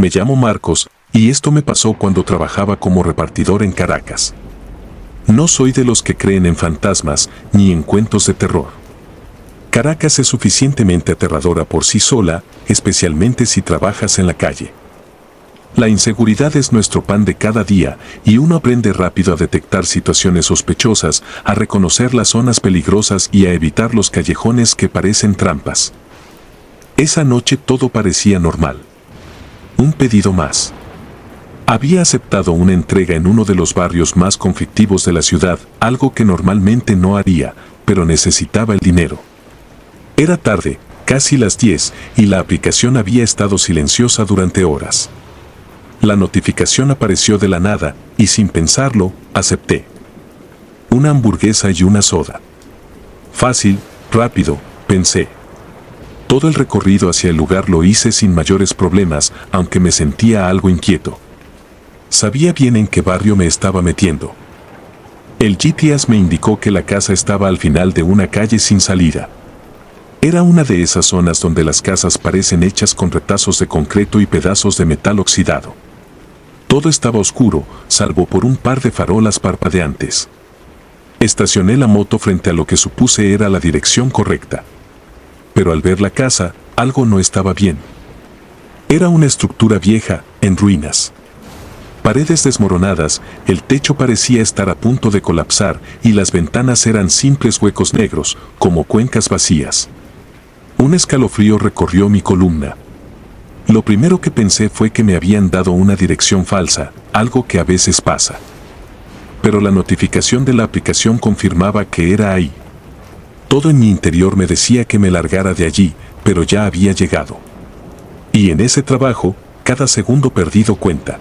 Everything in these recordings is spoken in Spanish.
Me llamo Marcos, y esto me pasó cuando trabajaba como repartidor en Caracas. No soy de los que creen en fantasmas ni en cuentos de terror. Caracas es suficientemente aterradora por sí sola, especialmente si trabajas en la calle. La inseguridad es nuestro pan de cada día y uno aprende rápido a detectar situaciones sospechosas, a reconocer las zonas peligrosas y a evitar los callejones que parecen trampas. Esa noche todo parecía normal. Un pedido más. Había aceptado una entrega en uno de los barrios más conflictivos de la ciudad, algo que normalmente no haría, pero necesitaba el dinero. Era tarde, casi las 10, y la aplicación había estado silenciosa durante horas. La notificación apareció de la nada, y sin pensarlo, acepté. Una hamburguesa y una soda. Fácil, rápido, pensé. Todo el recorrido hacia el lugar lo hice sin mayores problemas, aunque me sentía algo inquieto. Sabía bien en qué barrio me estaba metiendo. El GPS me indicó que la casa estaba al final de una calle sin salida. Era una de esas zonas donde las casas parecen hechas con retazos de concreto y pedazos de metal oxidado. Todo estaba oscuro, salvo por un par de farolas parpadeantes. Estacioné la moto frente a lo que supuse era la dirección correcta. Pero al ver la casa, algo no estaba bien. Era una estructura vieja, en ruinas. Paredes desmoronadas, el techo parecía estar a punto de colapsar y las ventanas eran simples huecos negros, como cuencas vacías. Un escalofrío recorrió mi columna. Lo primero que pensé fue que me habían dado una dirección falsa, algo que a veces pasa. Pero la notificación de la aplicación confirmaba que era ahí. Todo en mi interior me decía que me largara de allí, pero ya había llegado. Y en ese trabajo, cada segundo perdido cuenta.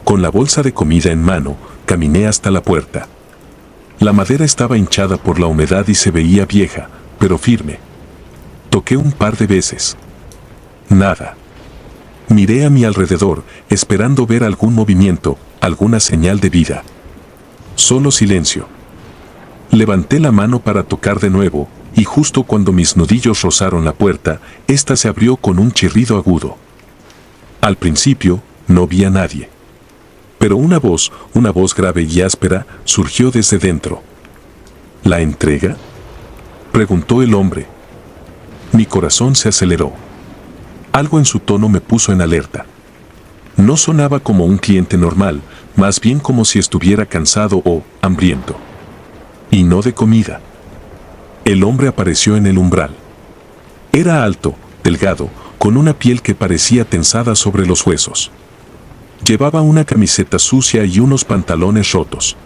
Con la bolsa de comida en mano, caminé hasta la puerta. La madera estaba hinchada por la humedad y se veía vieja, pero firme. Toqué un par de veces. Nada. Miré a mi alrededor, esperando ver algún movimiento, alguna señal de vida. Solo silencio. Levanté la mano para tocar de nuevo, y justo cuando mis nudillos rozaron la puerta, ésta se abrió con un chirrido agudo. Al principio, no vi a nadie. Pero una voz grave y áspera, surgió desde dentro. ¿La entrega?, preguntó el hombre. Mi corazón se aceleró. Algo en su tono me puso en alerta. No sonaba como un cliente normal, más bien como si estuviera cansado o hambriento. Y no de comida. El hombre apareció en el umbral. Era alto, delgado, con una piel que parecía tensada sobre los huesos. Llevaba una camiseta sucia y unos pantalones rotos.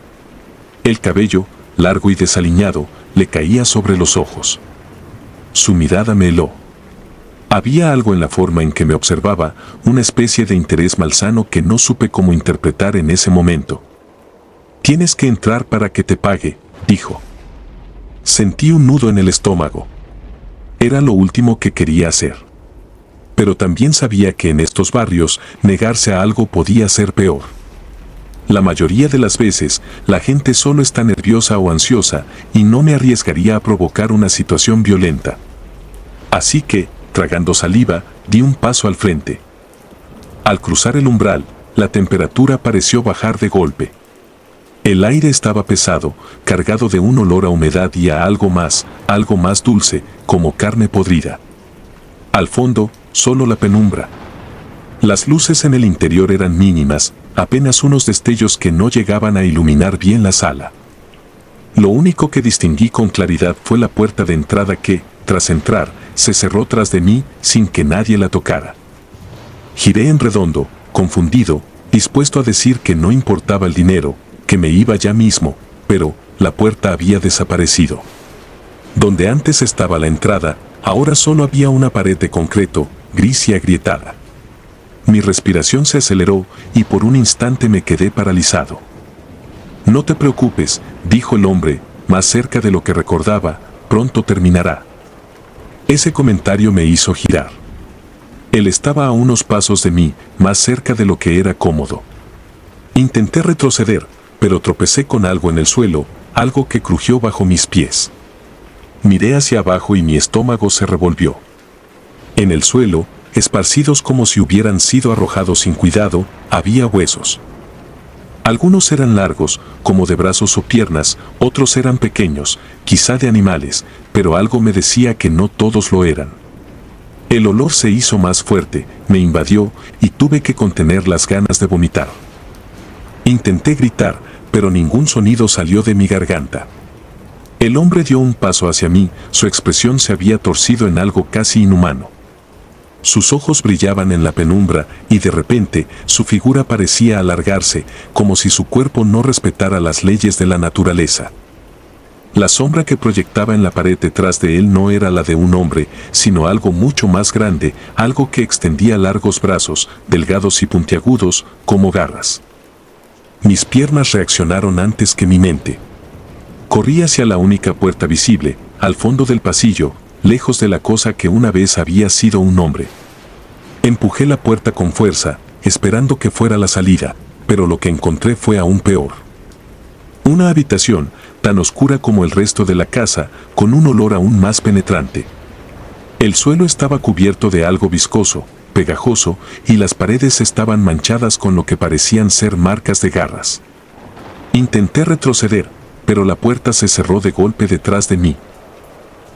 El cabello, largo y desaliñado, le caía sobre los ojos. Su mirada me heló. Había algo en la forma en que me observaba, una especie de interés malsano que no supe cómo interpretar en ese momento. «Tienes que entrar para que te pague», dijo. Sentí un nudo en el estómago. Era lo último que quería hacer. Pero también sabía que en estos barrios, negarse a algo podía ser peor. La mayoría de las veces, la gente solo está nerviosa o ansiosa, y no me arriesgaría a provocar una situación violenta. Así que, tragando saliva, di un paso al frente. Al cruzar el umbral, la temperatura pareció bajar de golpe. El aire estaba pesado, cargado de un olor a humedad y a algo más dulce, como carne podrida. Al fondo, solo la penumbra. Las luces en el interior eran mínimas, apenas unos destellos que no llegaban a iluminar bien la sala. Lo único que distinguí con claridad fue la puerta de entrada que, tras entrar, se cerró tras de mí sin que nadie la tocara. Giré en redondo, confundido, dispuesto a decir que no importaba el dinero, que me iba ya mismo, pero la puerta había desaparecido. Donde antes estaba la entrada, ahora solo había una pared de concreto, gris y agrietada. Mi respiración se aceleró y por un instante me quedé paralizado. «No te preocupes», dijo el hombre, más cerca de lo que recordaba, «pronto terminará». Ese comentario me hizo girar. Él estaba a unos pasos de mí, más cerca de lo que era cómodo. Intenté retroceder, pero tropecé con algo en el suelo, algo que crujió bajo mis pies. Miré hacia abajo y mi estómago se revolvió. En el suelo, esparcidos como si hubieran sido arrojados sin cuidado, había huesos. Algunos eran largos, como de brazos o piernas, otros eran pequeños, quizá de animales, pero algo me decía que no todos lo eran. El olor se hizo más fuerte, me invadió y tuve que contener las ganas de vomitar. Intenté gritar, pero ningún sonido salió de mi garganta. El hombre dio un paso hacia mí, su expresión se había torcido en algo casi inhumano. Sus ojos brillaban en la penumbra y de repente su figura parecía alargarse, como si su cuerpo no respetara las leyes de la naturaleza. La sombra que proyectaba en la pared detrás de él no era la de un hombre, sino algo mucho más grande, algo que extendía largos brazos, delgados y puntiagudos, como garras. Mis piernas reaccionaron antes que mi mente. Corrí hacia la única puerta visible, al fondo del pasillo, lejos de la cosa que una vez había sido un hombre. Empujé la puerta con fuerza, esperando que fuera la salida, pero lo que encontré fue aún peor. Una habitación, tan oscura como el resto de la casa, con un olor aún más penetrante. El suelo estaba cubierto de algo viscoso, pegajoso, y las paredes estaban manchadas con lo que parecían ser marcas de garras. Intenté retroceder, pero la puerta se cerró de golpe detrás de mí.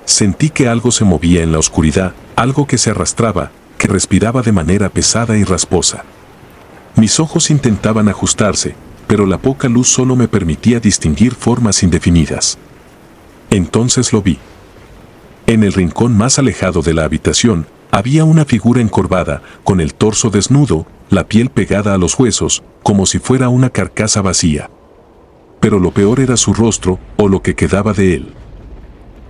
Sentí que algo se movía en la oscuridad, algo que se arrastraba, que respiraba de manera pesada y rasposa. Mis ojos intentaban ajustarse, pero la poca luz solo me permitía distinguir formas indefinidas. Entonces lo vi. En el rincón más alejado de la habitación, había una figura encorvada, con el torso desnudo, la piel pegada a los huesos, como si fuera una carcasa vacía. Pero lo peor era su rostro, o lo que quedaba de él.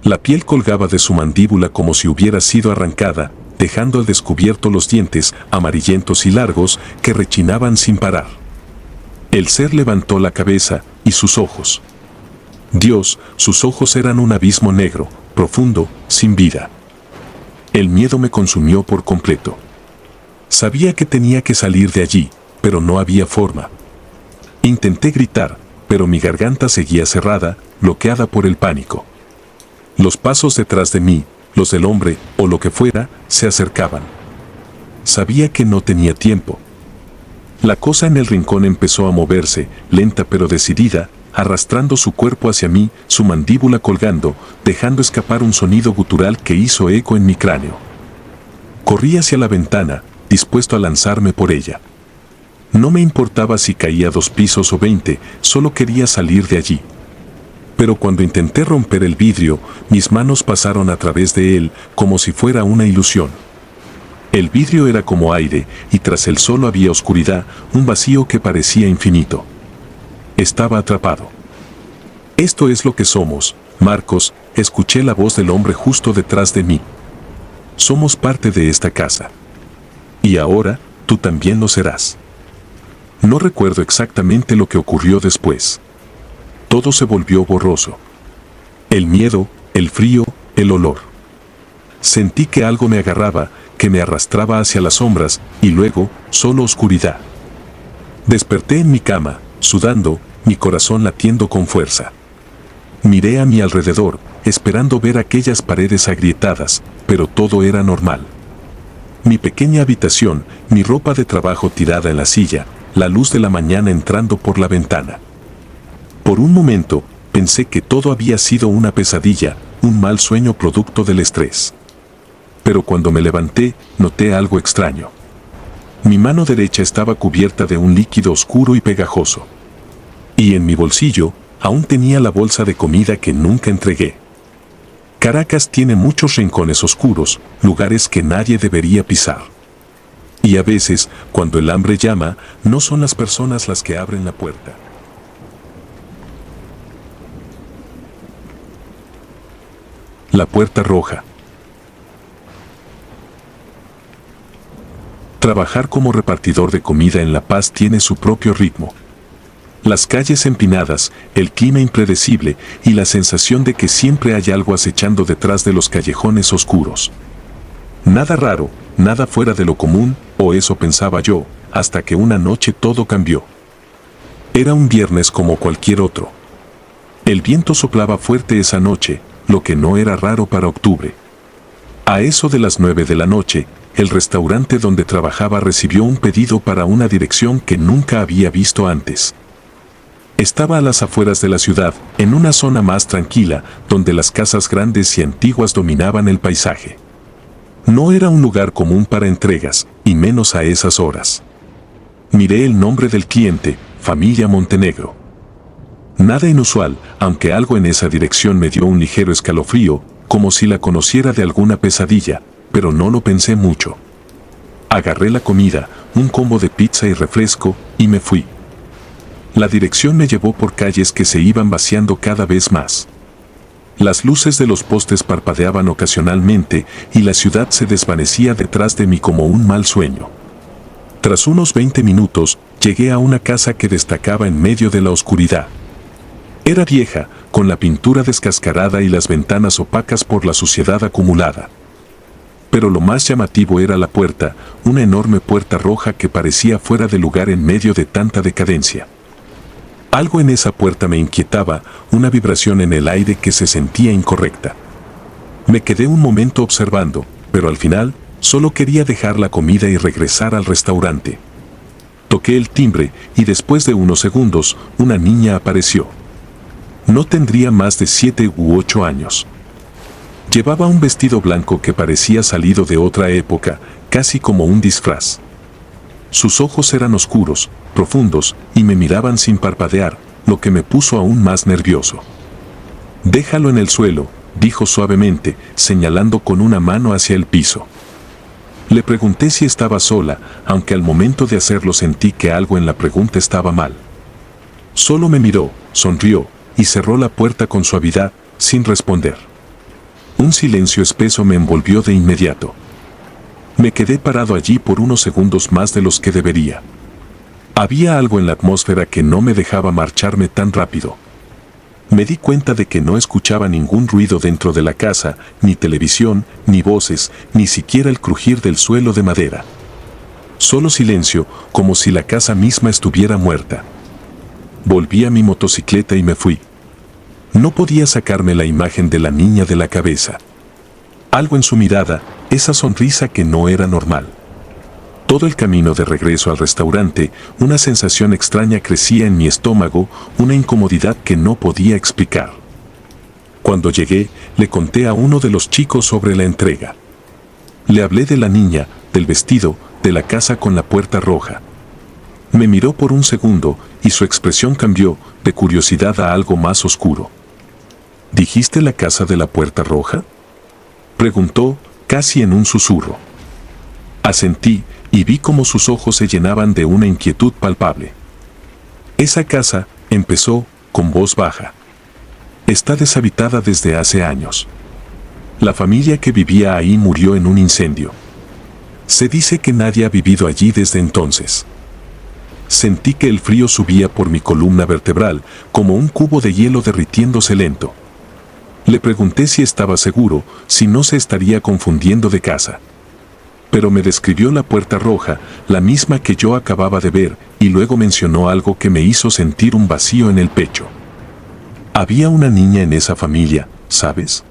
La piel colgaba de su mandíbula como si hubiera sido arrancada, dejando al descubierto los dientes, amarillentos y largos, que rechinaban sin parar. El ser levantó la cabeza, y sus ojos. Dios, sus ojos eran un abismo negro, profundo, sin vida. El miedo me consumió por completo. Sabía que tenía que salir de allí, pero no había forma. Intenté gritar, pero mi garganta seguía cerrada, bloqueada por el pánico. Los pasos detrás de mí, los del hombre, o lo que fuera, se acercaban. Sabía que no tenía tiempo. La cosa en el rincón empezó a moverse, lenta pero decidida, arrastrando su cuerpo hacia mí, su mandíbula colgando, dejando escapar un sonido gutural que hizo eco en mi cráneo. Corrí hacia la ventana, dispuesto a lanzarme por ella. No me importaba si caía 2 pisos o 20, solo quería salir de allí. Pero cuando intenté romper el vidrio, mis manos pasaron a través de él como si fuera una ilusión. El vidrio era como aire, y tras él solo había oscuridad, un vacío que parecía infinito. Estaba atrapado. Esto es lo que somos, Marcos, escuché la voz del hombre justo detrás de mí. Somos parte de esta casa. Y ahora, tú también lo serás. No recuerdo exactamente lo que ocurrió después. Todo se volvió borroso. El miedo, el frío, el olor. Sentí que algo me agarraba, que me arrastraba hacia las sombras, y luego, solo oscuridad. Desperté en mi cama, sudando, mi corazón latiendo con fuerza. Miré a mi alrededor, esperando ver aquellas paredes agrietadas, pero todo era normal. Mi pequeña habitación, mi ropa de trabajo tirada en la silla, la luz de la mañana entrando por la ventana. Por un momento, pensé que todo había sido una pesadilla, un mal sueño producto del estrés. Pero cuando me levanté, noté algo extraño. Mi mano derecha estaba cubierta de un líquido oscuro y pegajoso. Y en mi bolsillo, aún tenía la bolsa de comida que nunca entregué. Caracas tiene muchos rincones oscuros, lugares que nadie debería pisar. Y a veces, cuando el hambre llama, no son las personas las que abren la puerta. La puerta roja. Trabajar como repartidor de comida en La Paz tiene su propio ritmo. Las calles empinadas, el clima impredecible y la sensación de que siempre hay algo acechando detrás de los callejones oscuros. Nada raro, nada fuera de lo común, o eso pensaba yo, hasta que una noche todo cambió. Era un viernes como cualquier otro. El viento soplaba fuerte esa noche, lo que no era raro para octubre. A eso de las 9 de la noche, el restaurante donde trabajaba recibió un pedido para una dirección que nunca había visto antes. Estaba a las afueras de la ciudad, en una zona más tranquila, donde las casas grandes y antiguas dominaban el paisaje. No era un lugar común para entregas, y menos a esas horas. Miré el nombre del cliente, Familia Montenegro. Nada inusual, aunque algo en esa dirección me dio un ligero escalofrío, como si la conociera de alguna pesadilla, pero no lo pensé mucho. Agarré la comida, un combo de pizza y refresco, y me fui. La dirección me llevó por calles que se iban vaciando cada vez más. Las luces de los postes parpadeaban ocasionalmente y la ciudad se desvanecía detrás de mí como un mal sueño. Tras unos 20 minutos, llegué a una casa que destacaba en medio de la oscuridad. Era vieja, con la pintura descascarada y las ventanas opacas por la suciedad acumulada. Pero lo más llamativo era la puerta, una enorme puerta roja que parecía fuera de lugar en medio de tanta decadencia. Algo en esa puerta me inquietaba, una vibración en el aire que se sentía incorrecta. Me quedé un momento observando, pero al final, solo quería dejar la comida y regresar al restaurante. Toqué el timbre y después de unos segundos, una niña apareció. No tendría más de 7 u 8 años. Llevaba un vestido blanco que parecía salido de otra época, casi como un disfraz. Sus ojos eran oscuros, profundos, y me miraban sin parpadear, lo que me puso aún más nervioso. «Déjalo en el suelo», dijo suavemente, señalando con una mano hacia el piso. Le pregunté si estaba sola, aunque al momento de hacerlo sentí que algo en la pregunta estaba mal. Solo me miró, sonrió, y cerró la puerta con suavidad, sin responder. Un silencio espeso me envolvió de inmediato. Me quedé parado allí por unos segundos más de los que debería. Había algo en la atmósfera que no me dejaba marcharme tan rápido. Me di cuenta de que no escuchaba ningún ruido dentro de la casa, ni televisión, ni voces, ni siquiera el crujir del suelo de madera. Solo silencio, como si la casa misma estuviera muerta. Volví a mi motocicleta y me fui. No podía sacarme la imagen de la niña de la cabeza. Algo en su mirada, esa sonrisa que no era normal. Todo el camino de regreso al restaurante, una sensación extraña crecía en mi estómago, una incomodidad que no podía explicar. Cuando llegué, le conté a uno de los chicos sobre la entrega. Le hablé de la niña, del vestido, de la casa con la puerta roja. Me miró por un segundo y su expresión cambió de curiosidad a algo más oscuro. ¿Dijiste la casa de la puerta roja?, preguntó, casi en un susurro. Asentí y vi cómo sus ojos se llenaban de una inquietud palpable. Esa casa, empezó, con voz baja. Está deshabitada desde hace años. La familia que vivía ahí murió en un incendio. Se dice que nadie ha vivido allí desde entonces. Sentí que el frío subía por mi columna vertebral, como un cubo de hielo derritiéndose lento. Le pregunté si estaba seguro, si no se estaría confundiendo de casa. Pero me describió la puerta roja, la misma que yo acababa de ver, y luego mencionó algo que me hizo sentir un vacío en el pecho. Había una niña en esa familia, ¿sabes?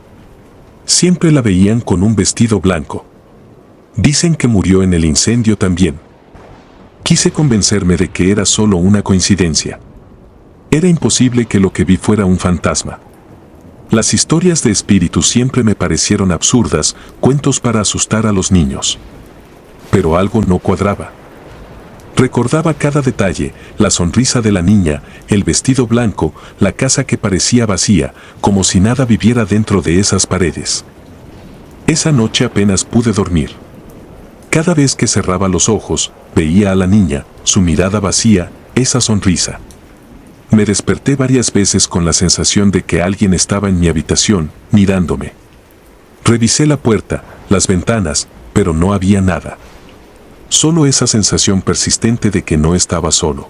Siempre la veían con un vestido blanco. Dicen que murió en el incendio también. Quise convencerme de que era solo una coincidencia. Era imposible que lo que vi fuera un fantasma. Las historias de espíritus siempre me parecieron absurdas, cuentos para asustar a los niños. Pero algo no cuadraba. Recordaba cada detalle, la sonrisa de la niña, el vestido blanco, la casa que parecía vacía, como si nada viviera dentro de esas paredes. Esa noche apenas pude dormir. Cada vez que cerraba los ojos, veía a la niña, su mirada vacía, esa sonrisa. Me desperté varias veces con la sensación de que alguien estaba en mi habitación, mirándome. Revisé la puerta, las ventanas, pero no había nada. Solo esa sensación persistente de que no estaba solo.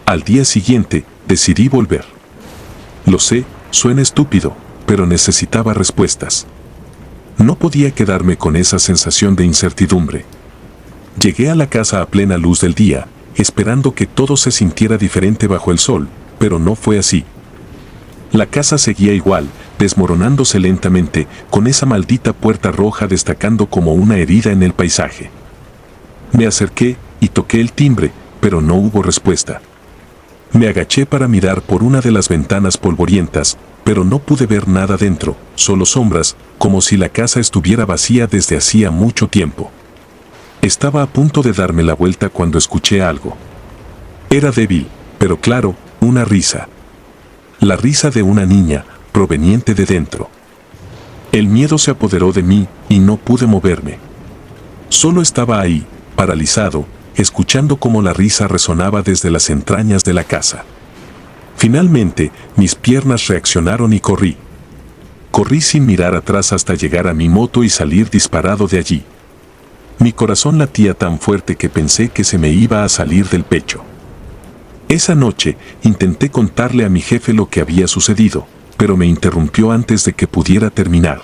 Al día siguiente, decidí volver. Lo sé, suena estúpido, pero necesitaba respuestas. No podía quedarme con esa sensación de incertidumbre. Llegué a la casa a plena luz del día, esperando que todo se sintiera diferente bajo el sol, pero no fue así. La casa seguía igual, desmoronándose lentamente, con esa maldita puerta roja destacando como una herida en el paisaje. Me acerqué y toqué el timbre, pero no hubo respuesta. Me agaché para mirar por una de las ventanas polvorientas, pero no pude ver nada dentro, solo sombras, como si la casa estuviera vacía desde hacía mucho tiempo. Estaba a punto de darme la vuelta cuando escuché algo. Era débil, pero claro, una risa. La risa de una niña, proveniente de dentro. El miedo se apoderó de mí y no pude moverme. Solo estaba ahí, paralizado, escuchando cómo la risa resonaba desde las entrañas de la casa. Finalmente, mis piernas reaccionaron y corrí. Corrí sin mirar atrás hasta llegar a mi moto y salir disparado de allí. Mi corazón latía tan fuerte que pensé que se me iba a salir del pecho. Esa noche, intenté contarle a mi jefe lo que había sucedido, pero me interrumpió antes de que pudiera terminar.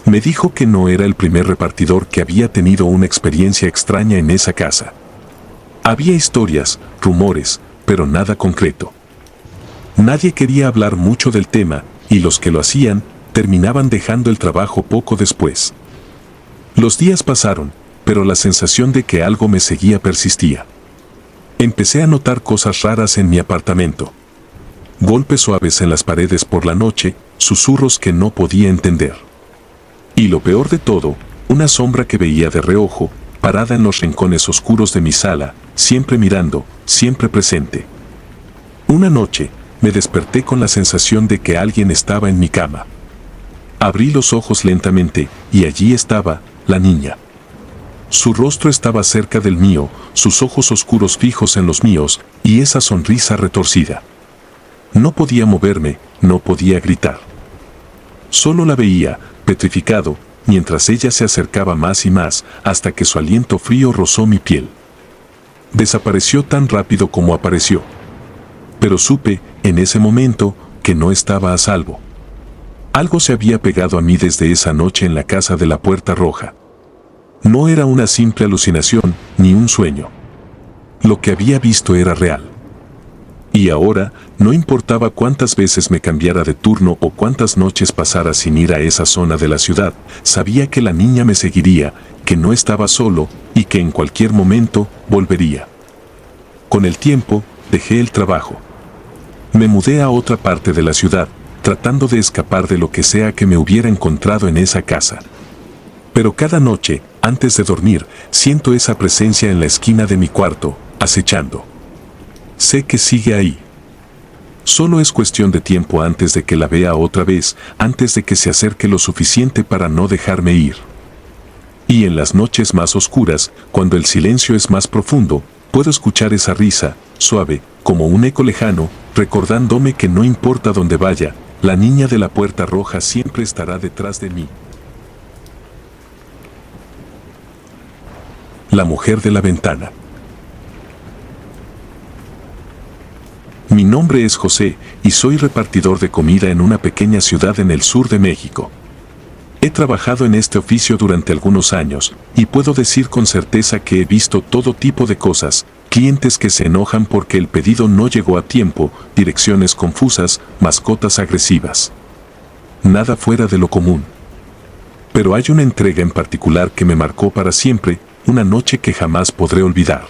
Me dijo que no era el primer repartidor que había tenido una experiencia extraña en esa casa. Había historias, rumores, pero nada concreto. Nadie quería hablar mucho del tema, y los que lo hacían, terminaban dejando el trabajo poco después. Los días pasaron, pero la sensación de que algo me seguía persistía. Empecé a notar cosas raras en mi apartamento. Golpes suaves en las paredes por la noche, susurros que no podía entender. Y lo peor de todo, una sombra que veía de reojo, parada en los rincones oscuros de mi sala, siempre mirando, siempre presente. Una noche, me desperté con la sensación de que alguien estaba en mi cama. Abrí los ojos lentamente, y allí estaba, la niña. Su rostro estaba cerca del mío, sus ojos oscuros fijos en los míos, y esa sonrisa retorcida. No podía moverme, no podía gritar. Solo la veía, petrificado, mientras ella se acercaba más y más, hasta que su aliento frío rozó mi piel. Desapareció tan rápido como apareció. Pero supe, en ese momento, que no estaba a salvo. Algo se había pegado a mí desde esa noche en la casa de la Puerta Roja. No era una simple alucinación, ni un sueño. Lo que había visto era real. Y ahora, no importaba cuántas veces me cambiara de turno o cuántas noches pasara sin ir a esa zona de la ciudad, sabía que la niña me seguiría, que no estaba solo y que en cualquier momento volvería. Con el tiempo, dejé el trabajo. Me mudé a otra parte de la ciudad, tratando de escapar de lo que sea que me hubiera encontrado en esa casa. Pero cada noche, antes de dormir, siento esa presencia en la esquina de mi cuarto, acechando. Sé que sigue ahí. Solo es cuestión de tiempo antes de que la vea otra vez, antes de que se acerque lo suficiente para no dejarme ir. Y en las noches más oscuras, cuando el silencio es más profundo, puedo escuchar esa risa, suave, como un eco lejano, recordándome que no importa dónde vaya, la niña de la Puerta Roja siempre estará detrás de mí. La mujer de la ventana. Mi nombre es José y soy repartidor de comida en una pequeña ciudad en el sur de México. He trabajado en este oficio durante algunos años y puedo decir con certeza que he visto todo tipo de cosas, clientes que se enojan porque el pedido no llegó a tiempo, direcciones confusas, mascotas agresivas. Nada fuera de lo común. Pero hay una entrega en particular que me marcó para siempre, una noche que jamás podré olvidar.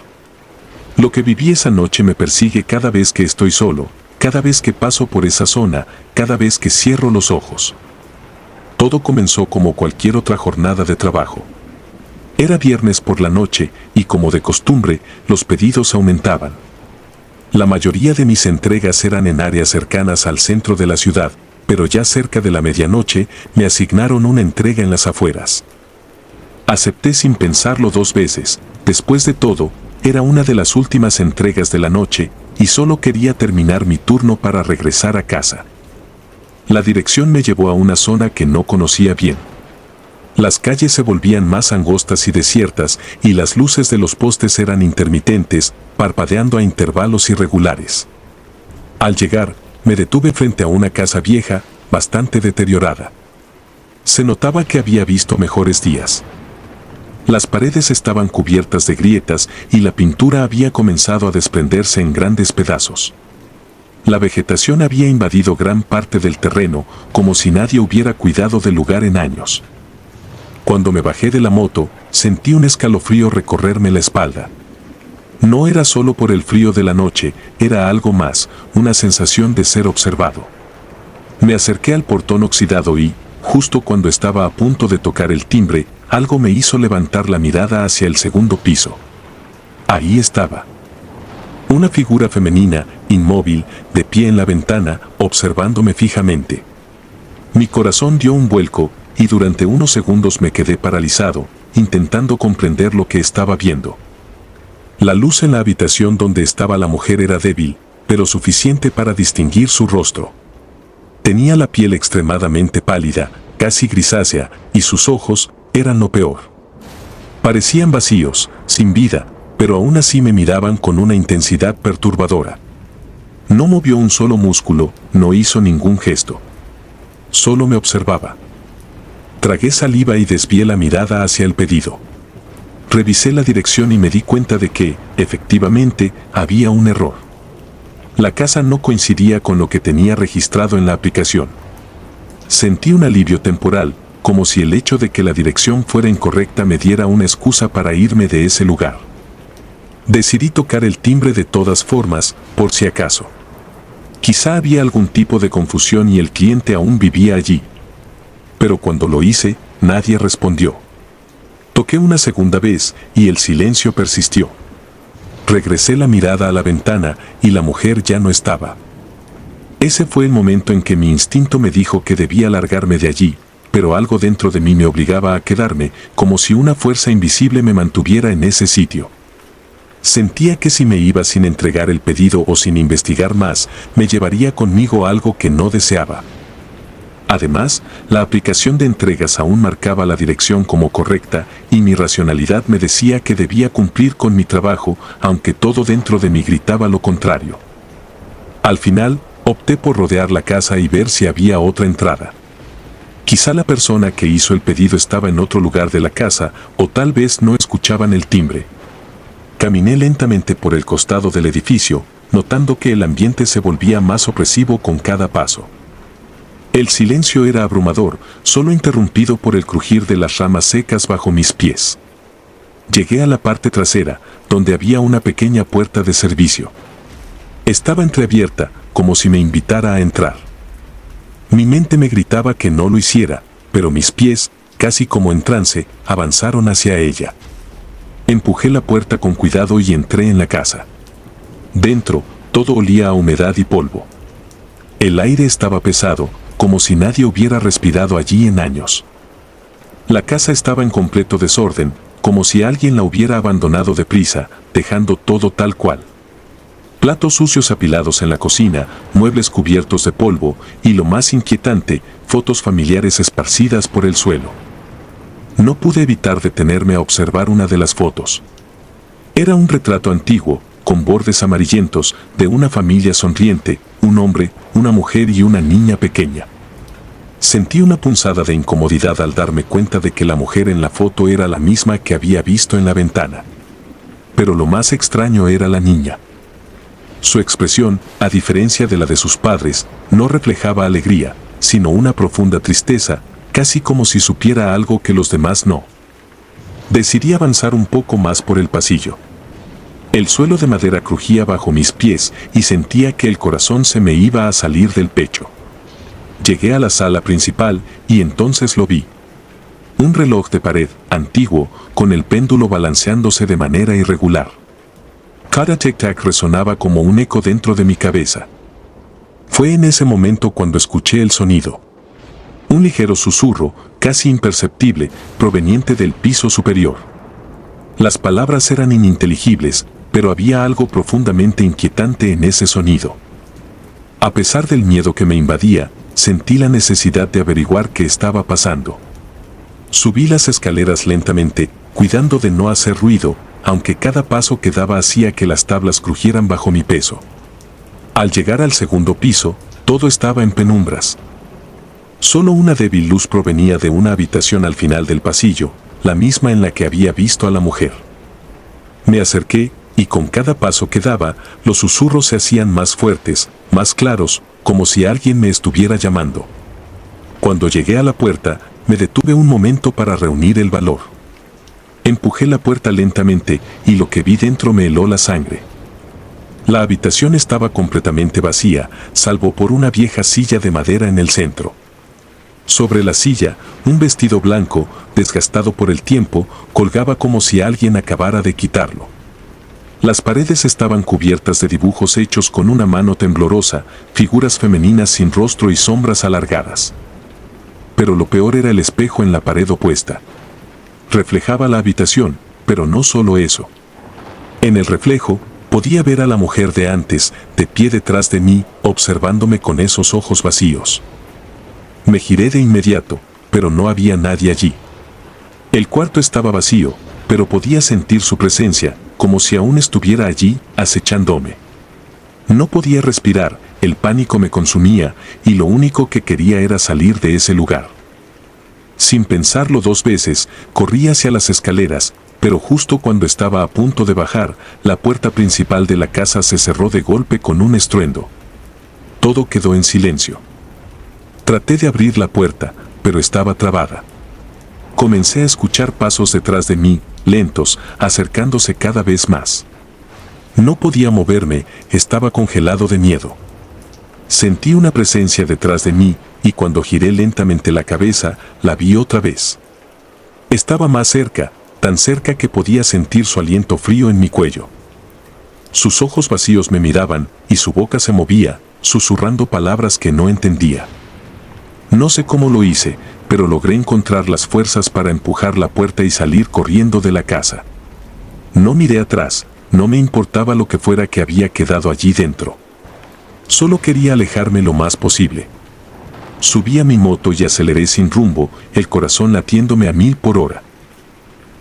Lo que viví esa noche me persigue cada vez que estoy solo, cada vez que paso por esa zona, cada vez que cierro los ojos. Todo comenzó como cualquier otra jornada de trabajo. Era viernes por la noche y como de costumbre, los pedidos aumentaban. La mayoría de mis entregas eran en áreas cercanas al centro de la ciudad, pero ya cerca de la medianoche me asignaron una entrega en las afueras. Acepté sin pensarlo 2 veces, después de todo, era una de las últimas entregas de la noche y solo quería terminar mi turno para regresar a casa. La dirección me llevó a una zona que no conocía bien. Las calles se volvían más angostas y desiertas y las luces de los postes eran intermitentes, parpadeando a intervalos irregulares. Al llegar, me detuve frente a una casa vieja, bastante deteriorada. Se notaba que había visto mejores días. Las paredes estaban cubiertas de grietas y la pintura había comenzado a desprenderse en grandes pedazos. La vegetación había invadido gran parte del terreno, como si nadie hubiera cuidado del lugar en años. Cuando me bajé de la moto, sentí un escalofrío recorrerme la espalda. No era solo por el frío de la noche, era algo más, una sensación de ser observado. Me acerqué al portón oxidado y, justo cuando estaba a punto de tocar el timbre, algo me hizo levantar la mirada hacia el segundo piso. Ahí estaba. Una figura femenina, inmóvil, de pie en la ventana, observándome fijamente. Mi corazón dio un vuelco, y durante unos segundos me quedé paralizado, intentando comprender lo que estaba viendo. La luz en la habitación donde estaba la mujer era débil, pero suficiente para distinguir su rostro. Tenía la piel extremadamente pálida, casi grisácea, y sus ojos eran lo peor. Parecían vacíos, sin vida, pero aún así me miraban con una intensidad perturbadora. No movió un solo músculo, no hizo ningún gesto. Solo me observaba. Tragué saliva y desvié la mirada hacia el pedido. Revisé la dirección y me di cuenta de que, efectivamente, había un error. La casa no coincidía con lo que tenía registrado en la aplicación. Sentí un alivio temporal, como si el hecho de que la dirección fuera incorrecta me diera una excusa para irme de ese lugar. Decidí tocar el timbre de todas formas, por si acaso. Quizá había algún tipo de confusión y el cliente aún vivía allí. Pero cuando lo hice, nadie respondió. Toqué una segunda vez y el silencio persistió. Regresé la mirada a la ventana y la mujer ya no estaba. Ese fue el momento en que mi instinto me dijo que debía largarme de allí, pero algo dentro de mí me obligaba a quedarme, como si una fuerza invisible me mantuviera en ese sitio. Sentía que si me iba sin entregar el pedido o sin investigar más, me llevaría conmigo algo que no deseaba. Además, la aplicación de entregas aún marcaba la dirección como correcta y mi racionalidad me decía que debía cumplir con mi trabajo, aunque todo dentro de mí gritaba lo contrario. Al final, opté por rodear la casa y ver si había otra entrada. Quizá la persona que hizo el pedido estaba en otro lugar de la casa o tal vez no escuchaban el timbre. Caminé lentamente por el costado del edificio, notando que el ambiente se volvía más opresivo con cada paso. El silencio era abrumador, solo interrumpido por el crujir de las ramas secas bajo mis pies. Llegué a la parte trasera, donde había una pequeña puerta de servicio. Estaba entreabierta, como si me invitara a entrar. Mi mente me gritaba que no lo hiciera, pero mis pies, casi como en trance, avanzaron hacia ella. Empujé la puerta con cuidado y entré en la casa. Dentro, todo olía a humedad y polvo. El aire estaba pesado, como si nadie hubiera respirado allí en años. La casa estaba en completo desorden, como si alguien la hubiera abandonado deprisa, dejando todo tal cual. Platos sucios apilados en la cocina, muebles cubiertos de polvo y, lo más inquietante, fotos familiares esparcidas por el suelo. No pude evitar detenerme a observar una de las fotos. Era un retrato antiguo, con bordes amarillentos, de una familia sonriente, un hombre, una mujer y una niña pequeña. Sentí una punzada de incomodidad al darme cuenta de que la mujer en la foto era la misma que había visto en la ventana. Pero lo más extraño era la niña. Su expresión, a diferencia de la de sus padres, no reflejaba alegría, sino una profunda tristeza, casi como si supiera algo que los demás no. Decidí avanzar un poco más por el pasillo. El suelo de madera crujía bajo mis pies y sentía que el corazón se me iba a salir del pecho. Llegué a la sala principal y entonces lo vi. Un reloj de pared, antiguo, con el péndulo balanceándose de manera irregular. Cada tic-tac resonaba como un eco dentro de mi cabeza. Fue en ese momento cuando escuché el sonido. Un ligero susurro, casi imperceptible, proveniente del piso superior. Las palabras eran ininteligibles, pero había algo profundamente inquietante en ese sonido. A pesar del miedo que me invadía, sentí la necesidad de averiguar qué estaba pasando. Subí las escaleras lentamente, cuidando de no hacer ruido, aunque cada paso que daba hacía que las tablas crujieran bajo mi peso. Al llegar al segundo piso, todo estaba en penumbras. Solo una débil luz provenía de una habitación al final del pasillo, la misma en la que había visto a la mujer. Me acerqué, y con cada paso que daba, los susurros se hacían más fuertes, más claros, como si alguien me estuviera llamando. Cuando llegué a la puerta, me detuve un momento para reunir el valor. Empujé la puerta lentamente y lo que vi dentro me heló la sangre. La habitación estaba completamente vacía, salvo por una vieja silla de madera en el centro. Sobre la silla, un vestido blanco, desgastado por el tiempo, colgaba como si alguien acabara de quitarlo. Las paredes estaban cubiertas de dibujos hechos con una mano temblorosa, figuras femeninas sin rostro y sombras alargadas. Pero lo peor era el espejo en la pared opuesta. Reflejaba la habitación, pero no solo eso. En el reflejo, podía ver a la mujer de antes, de pie detrás de mí, observándome con esos ojos vacíos. Me giré de inmediato, pero no había nadie allí. El cuarto estaba vacío, pero podía sentir su presencia, como si aún estuviera allí, acechándome. No podía respirar, el pánico me consumía, y lo único que quería era salir de ese lugar. Sin pensarlo 2 veces, corrí hacia las escaleras, pero justo cuando estaba a punto de bajar, la puerta principal de la casa se cerró de golpe con un estruendo. Todo quedó en silencio. Traté de abrir la puerta, pero estaba trabada. Comencé a escuchar pasos detrás de mí, lentos, acercándose cada vez más. No podía moverme, estaba congelado de miedo. Sentí una presencia detrás de mí, y cuando giré lentamente la cabeza, la vi otra vez. Estaba más cerca, tan cerca que podía sentir su aliento frío en mi cuello. Sus ojos vacíos me miraban, y su boca se movía, susurrando palabras que no entendía. No sé cómo lo hice, pero logré encontrar las fuerzas para empujar la puerta y salir corriendo de la casa. No miré atrás, no me importaba lo que fuera que había quedado allí dentro. Solo quería alejarme lo más posible. Subí a mi moto y aceleré sin rumbo, el corazón latiéndome a 1000 por hora.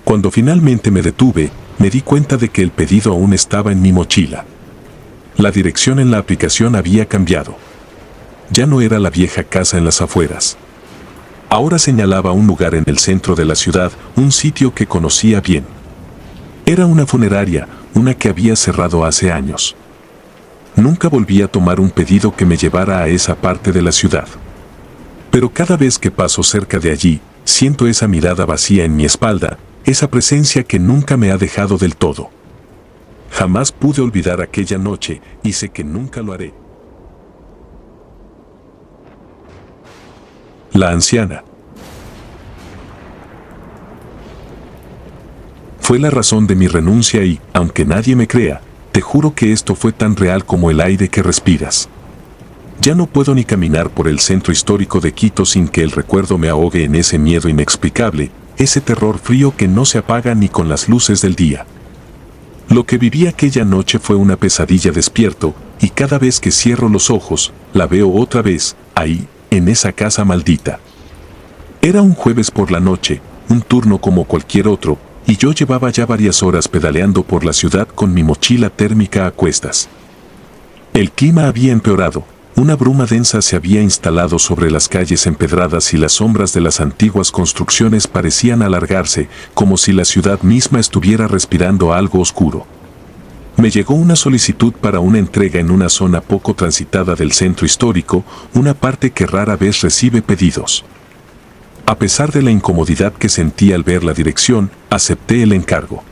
Cuando finalmente me detuve, me di cuenta de que el pedido aún estaba en mi mochila. La dirección en la aplicación había cambiado. Ya no era la vieja casa en las afueras. Ahora señalaba un lugar en el centro de la ciudad, un sitio que conocía bien. Era una funeraria, una que había cerrado hace años. Nunca volví a tomar un pedido que me llevara a esa parte de la ciudad. Pero cada vez que paso cerca de allí, siento esa mirada vacía en mi espalda, esa presencia que nunca me ha dejado del todo. Jamás pude olvidar aquella noche, y sé que nunca lo haré. La anciana. Fue la razón de mi renuncia y, aunque nadie me crea, te juro que esto fue tan real como el aire que respiras. Ya no puedo ni caminar por el centro histórico de Quito sin que el recuerdo me ahogue en ese miedo inexplicable, ese terror frío que no se apaga ni con las luces del día. Lo que viví aquella noche fue una pesadilla despierto, y cada vez que cierro los ojos, la veo otra vez, ahí, en esa casa maldita. Era un jueves por la noche, un turno como cualquier otro, y yo llevaba ya varias horas pedaleando por la ciudad con mi mochila térmica a cuestas. El clima había empeorado, una bruma densa se había instalado sobre las calles empedradas y las sombras de las antiguas construcciones parecían alargarse, como si la ciudad misma estuviera respirando algo oscuro. Me llegó una solicitud para una entrega en una zona poco transitada del centro histórico, una parte que rara vez recibe pedidos. A pesar de la incomodidad que sentí al ver la dirección, acepté el encargo.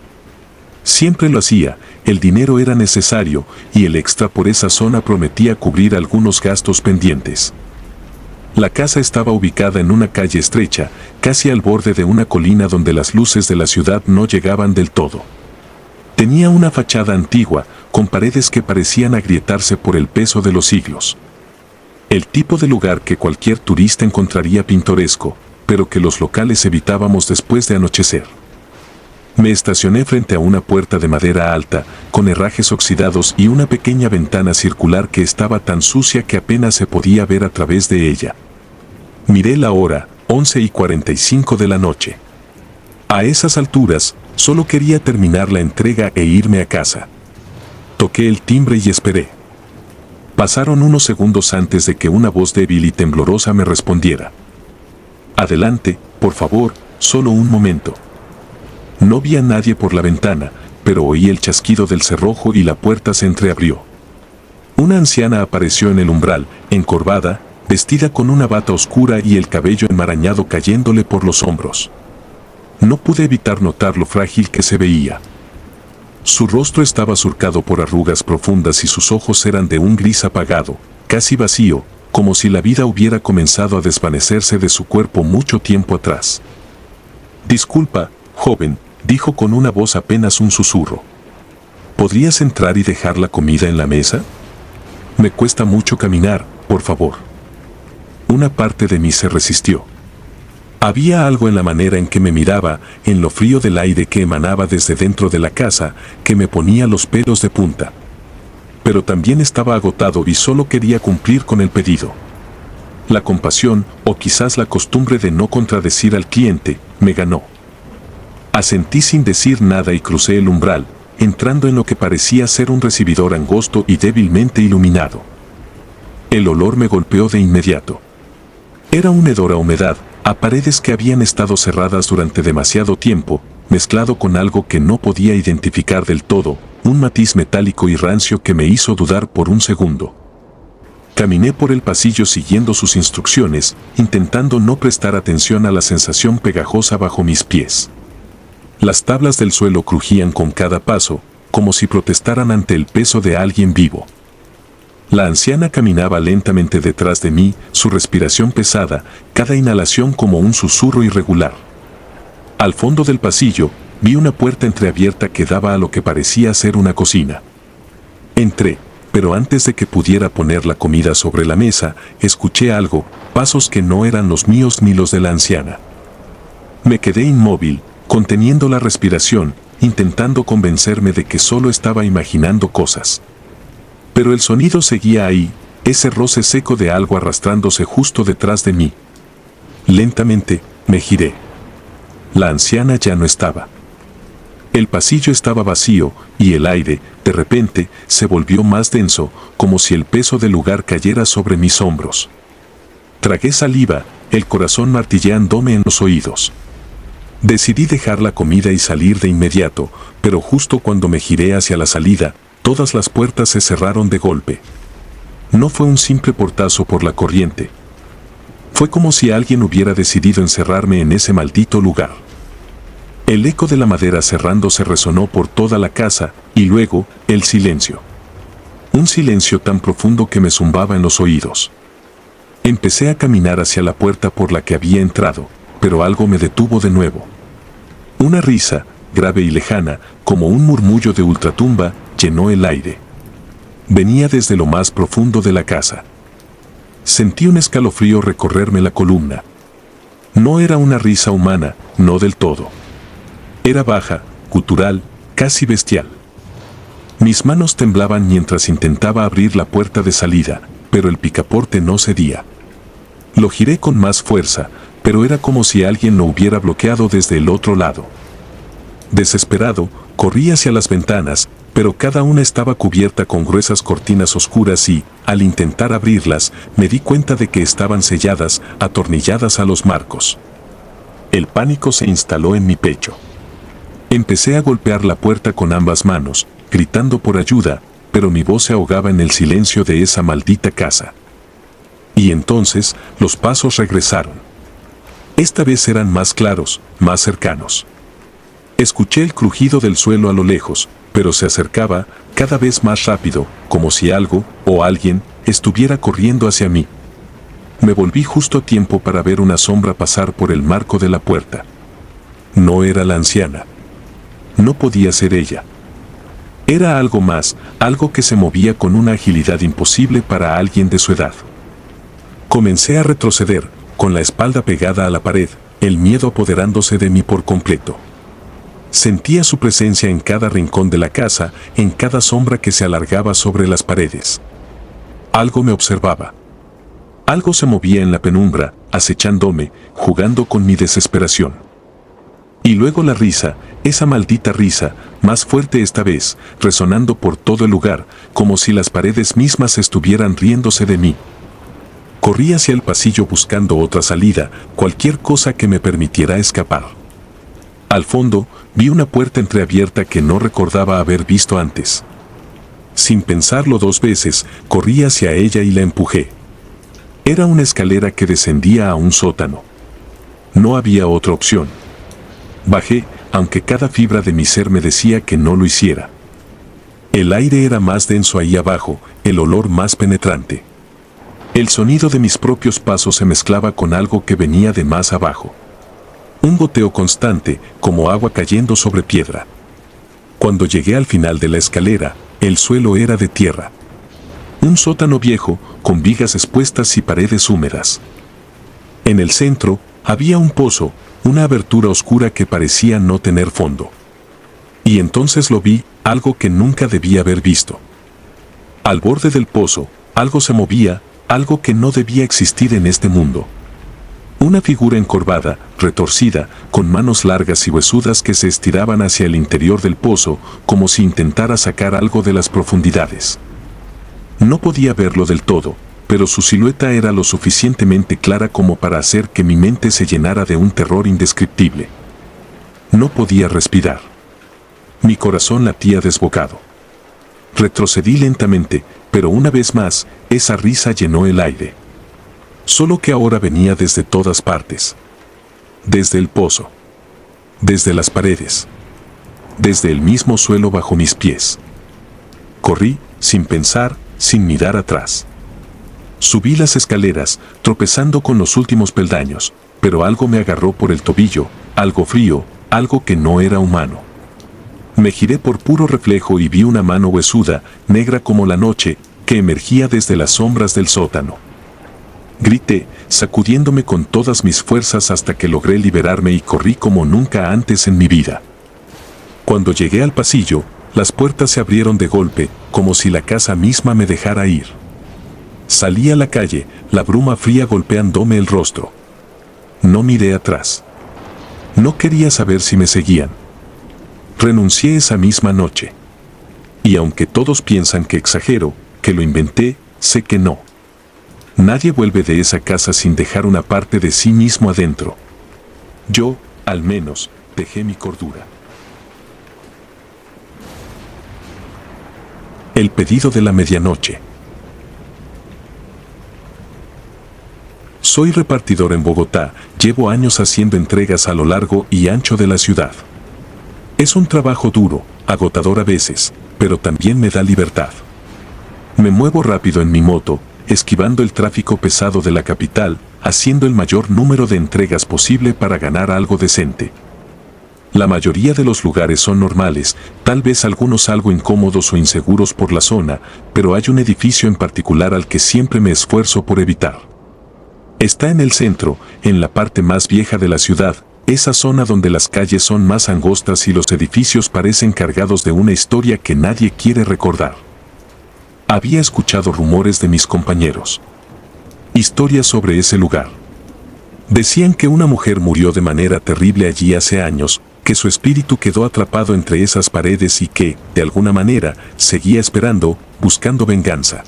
Siempre lo hacía, el dinero era necesario y el extra por esa zona prometía cubrir algunos gastos pendientes. La casa estaba ubicada en una calle estrecha, casi al borde de una colina donde las luces de la ciudad no llegaban del todo. Tenía una fachada antigua, con paredes que parecían agrietarse por el peso de los siglos. El tipo de lugar que cualquier turista encontraría pintoresco, pero que los locales evitábamos después de anochecer. Me estacioné frente a una puerta de madera alta, con herrajes oxidados y una pequeña ventana circular que estaba tan sucia que apenas se podía ver a través de ella. Miré la hora, 11:45 de la noche. A esas alturas, solo quería terminar la entrega e irme a casa. Toqué el timbre y esperé. Pasaron unos segundos antes de que una voz débil y temblorosa me respondiera. Adelante, por favor, solo un momento. No vi a nadie por la ventana, pero oí el chasquido del cerrojo y la puerta se entreabrió. Una anciana apareció en el umbral, encorvada, vestida con una bata oscura y el cabello enmarañado cayéndole por los hombros. No pude evitar notar lo frágil que se veía. Su rostro estaba surcado por arrugas profundas y sus ojos eran de un gris apagado, casi vacío, como si la vida hubiera comenzado a desvanecerse de su cuerpo mucho tiempo atrás. «Disculpa, joven», dijo con una voz apenas un susurro. «¿Podrías entrar y dejar la comida en la mesa? Me cuesta mucho caminar, por favor». Una parte de mí se resistió. Había algo en la manera en que me miraba, en lo frío del aire que emanaba desde dentro de la casa, que me ponía los pelos de punta. Pero también estaba agotado y solo quería cumplir con el pedido. La compasión, o quizás la costumbre de no contradecir al cliente, me ganó. Asentí sin decir nada y crucé el umbral, entrando en lo que parecía ser un recibidor angosto y débilmente iluminado. El olor me golpeó de inmediato. Era un hedor a humedad, a paredes que habían estado cerradas durante demasiado tiempo, mezclado con algo que no podía identificar del todo, un matiz metálico y rancio que me hizo dudar por un segundo. Caminé por el pasillo siguiendo sus instrucciones, intentando no prestar atención a la sensación pegajosa bajo mis pies. Las tablas del suelo crujían con cada paso, como si protestaran ante el peso de alguien vivo. La anciana caminaba lentamente detrás de mí, su respiración pesada, cada inhalación como un susurro irregular. Al fondo del pasillo, vi una puerta entreabierta que daba a lo que parecía ser una cocina. Entré, pero antes de que pudiera poner la comida sobre la mesa, escuché algo, pasos que no eran los míos ni los de la anciana. Me quedé inmóvil, conteniendo la respiración, intentando convencerme de que solo estaba imaginando cosas. Pero el sonido seguía ahí, ese roce seco de algo arrastrándose justo detrás de mí. Lentamente, me giré. La anciana ya no estaba. El pasillo estaba vacío, y el aire, de repente, se volvió más denso, como si el peso del lugar cayera sobre mis hombros. Tragué saliva, el corazón martilleándome en los oídos. Decidí dejar la comida y salir de inmediato, pero justo cuando me giré hacia la salida, todas las puertas se cerraron de golpe. No fue un simple portazo por la corriente. Fue como si alguien hubiera decidido encerrarme en ese maldito lugar. El eco de la madera cerrándose resonó por toda la casa, y luego, el silencio. Un silencio tan profundo que me zumbaba en los oídos. Empecé a caminar hacia la puerta por la que había entrado, pero algo me detuvo de nuevo. Una risa, grave y lejana, como un murmullo de ultratumba, llenó el aire. Venía desde lo más profundo de la casa. Sentí un escalofrío recorrerme la columna. No era una risa humana, no del todo. Era baja, gutural, casi bestial. Mis manos temblaban mientras intentaba abrir la puerta de salida, pero el picaporte no cedía. Lo giré con más fuerza, pero era como si alguien lo hubiera bloqueado desde el otro lado. Desesperado, corrí hacia las ventanas, pero cada una estaba cubierta con gruesas cortinas oscuras y, al intentar abrirlas, me di cuenta de que estaban selladas, atornilladas a los marcos. El pánico se instaló en mi pecho. Empecé a golpear la puerta con ambas manos, gritando por ayuda, pero mi voz se ahogaba en el silencio de esa maldita casa. Y entonces, los pasos regresaron. Esta vez eran más claros, más cercanos. Escuché el crujido del suelo a lo lejos, pero se acercaba, cada vez más rápido, como si algo, o alguien, estuviera corriendo hacia mí. Me volví justo a tiempo para ver una sombra pasar por el marco de la puerta. No era la anciana. No podía ser ella. Era algo más, algo que se movía con una agilidad imposible para alguien de su edad. Comencé a retroceder, con la espalda pegada a la pared, el miedo apoderándose de mí por completo. Sentía su presencia en cada rincón de la casa, en cada sombra que se alargaba sobre las paredes. Algo me observaba. Algo se movía en la penumbra, acechándome, jugando con mi desesperación. Y luego la risa, esa maldita risa, más fuerte esta vez, resonando por todo el lugar, como si las paredes mismas estuvieran riéndose de mí. Corrí hacia el pasillo buscando otra salida, cualquier cosa que me permitiera escapar. Al fondo, vi una puerta entreabierta que no recordaba haber visto antes. Sin pensarlo 2 veces, corrí hacia ella y la empujé. Era una escalera que descendía a un sótano. No había otra opción. Bajé, aunque cada fibra de mi ser me decía que no lo hiciera. El aire era más denso ahí abajo, el olor más penetrante. El sonido de mis propios pasos se mezclaba con algo que venía de más abajo. Un goteo constante, como agua cayendo sobre piedra. Cuando llegué al final de la escalera, el suelo era de tierra. Un sótano viejo, con vigas expuestas y paredes húmedas. En el centro, había un pozo, una abertura oscura que parecía no tener fondo. Y entonces lo vi, algo que nunca debía haber visto. Al borde del pozo, algo se movía, algo que no debía existir en este mundo. Una figura encorvada, retorcida, con manos largas y huesudas que se estiraban hacia el interior del pozo, como si intentara sacar algo de las profundidades. No podía verlo del todo, pero su silueta era lo suficientemente clara como para hacer que mi mente se llenara de un terror indescriptible. No podía respirar. Mi corazón latía desbocado. Retrocedí lentamente, pero una vez más, esa risa llenó el aire. Solo que ahora venía desde todas partes. Desde el pozo. Desde las paredes. Desde el mismo suelo bajo mis pies. Corrí, sin pensar, sin mirar atrás. Subí las escaleras, tropezando con los últimos peldaños, pero algo me agarró por el tobillo, algo frío, algo que no era humano. Me giré por puro reflejo y vi una mano huesuda, negra como la noche, que emergía desde las sombras del sótano. Grité, sacudiéndome con todas mis fuerzas hasta que logré liberarme y corrí como nunca antes en mi vida. Cuando llegué al pasillo, las puertas se abrieron de golpe, como si la casa misma me dejara ir. Salí a la calle, la bruma fría golpeándome el rostro. No miré atrás. No quería saber si me seguían. Renuncié esa misma noche. Y aunque todos piensan que exagero, que lo inventé, sé que no. Nadie vuelve de esa casa sin dejar una parte de sí mismo adentro. Yo, al menos, dejé mi cordura. El pedido de la medianoche. Soy repartidor en Bogotá, llevo años haciendo entregas a lo largo y ancho de la ciudad. Es un trabajo duro, agotador a veces, pero también me da libertad. Me muevo rápido en mi moto, esquivando el tráfico pesado de la capital, haciendo el mayor número de entregas posible para ganar algo decente. La mayoría de los lugares son normales, tal vez algunos algo incómodos o inseguros por la zona, pero hay un edificio en particular al que siempre me esfuerzo por evitar. Está en el centro, en la parte más vieja de la ciudad, esa zona donde las calles son más angostas y los edificios parecen cargados de una historia que nadie quiere recordar. Había escuchado rumores de mis compañeros. Historias sobre ese lugar. Decían que una mujer murió de manera terrible allí hace años, que su espíritu quedó atrapado entre esas paredes y que, de alguna manera, seguía esperando, buscando venganza.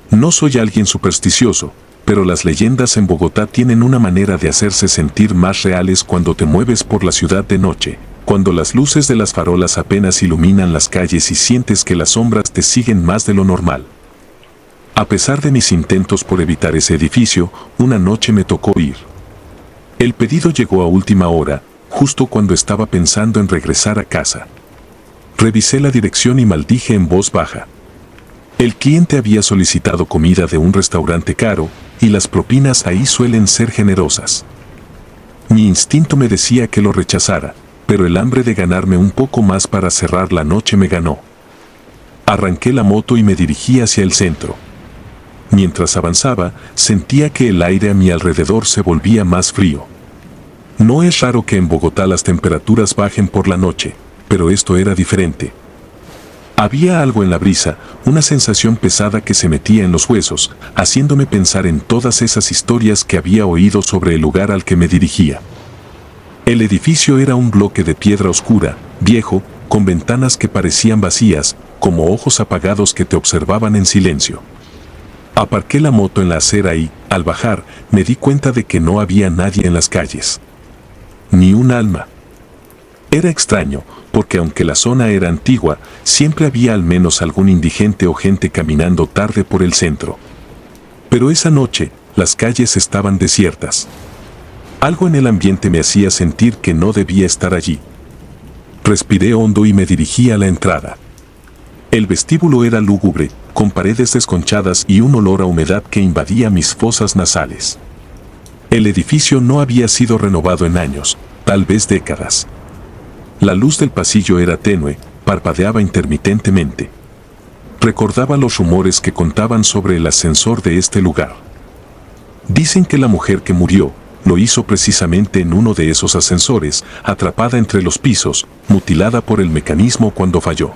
No soy alguien supersticioso, pero las leyendas en Bogotá tienen una manera de hacerse sentir más reales cuando te mueves por la ciudad de noche, cuando las luces de las farolas apenas iluminan las calles y sientes que las sombras te siguen más de lo normal. A pesar de mis intentos por evitar ese edificio, una noche me tocó ir. El pedido llegó a última hora, justo cuando estaba pensando en regresar a casa. Revisé la dirección y maldije en voz baja. El cliente había solicitado comida de un restaurante caro, y las propinas ahí suelen ser generosas. Mi instinto me decía que lo rechazara, pero el hambre de ganarme un poco más para cerrar la noche me ganó. Arranqué la moto y me dirigí hacia el centro. Mientras avanzaba, sentía que el aire a mi alrededor se volvía más frío. No es raro que en Bogotá las temperaturas bajen por la noche, pero esto era diferente. Había algo en la brisa, una sensación pesada que se metía en los huesos, haciéndome pensar en todas esas historias que había oído sobre el lugar al que me dirigía. El edificio era un bloque de piedra oscura, viejo, con ventanas que parecían vacías, como ojos apagados que te observaban en silencio. Aparqué la moto en la acera y, al bajar, me di cuenta de que no había nadie en las calles. Ni un alma. Era extraño, porque aunque la zona era antigua, siempre había al menos algún indigente o gente caminando tarde por el centro. Pero esa noche, las calles estaban desiertas. Algo en el ambiente me hacía sentir que no debía estar allí. Respiré hondo y me dirigí a la entrada. El vestíbulo era lúgubre, con paredes desconchadas y un olor a humedad que invadía mis fosas nasales. El edificio no había sido renovado en años, tal vez décadas. La luz del pasillo era tenue, parpadeaba intermitentemente. Recordaba los rumores que contaban sobre el ascensor de este lugar. Dicen que la mujer que murió lo hizo precisamente en uno de esos ascensores, atrapada entre los pisos, mutilada por el mecanismo cuando falló.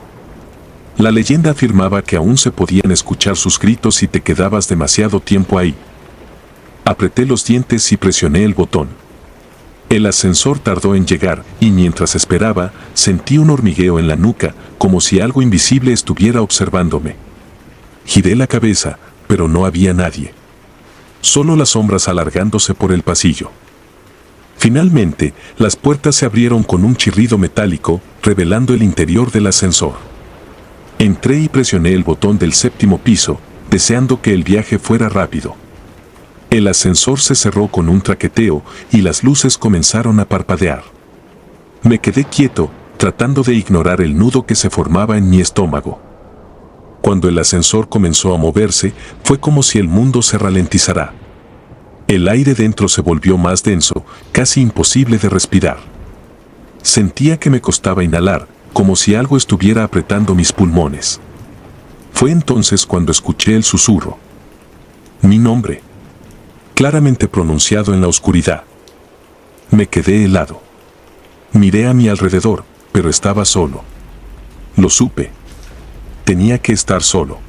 La leyenda afirmaba que aún se podían escuchar sus gritos si te quedabas demasiado tiempo ahí. Apreté los dientes y presioné el botón. El ascensor tardó en llegar y mientras esperaba, sentí un hormigueo en la nuca, como si algo invisible estuviera observándome. Giré la cabeza, pero no había nadie. Solo las sombras alargándose por el pasillo. Finalmente, las puertas se abrieron con un chirrido metálico, revelando el interior del ascensor. Entré y presioné el botón del 7º piso, deseando que el viaje fuera rápido. El ascensor se cerró con un traqueteo y las luces comenzaron a parpadear. Me quedé quieto, tratando de ignorar el nudo que se formaba en mi estómago. Cuando el ascensor comenzó a moverse, fue como si el mundo se ralentizara. El aire dentro se volvió más denso, casi imposible de respirar. Sentía que me costaba inhalar, como si algo estuviera apretando mis pulmones. Fue entonces cuando escuché el susurro. Mi nombre. Claramente pronunciado en la oscuridad. Me quedé helado. Miré a mi alrededor, pero estaba solo. Lo supe. Tenía que estar solo.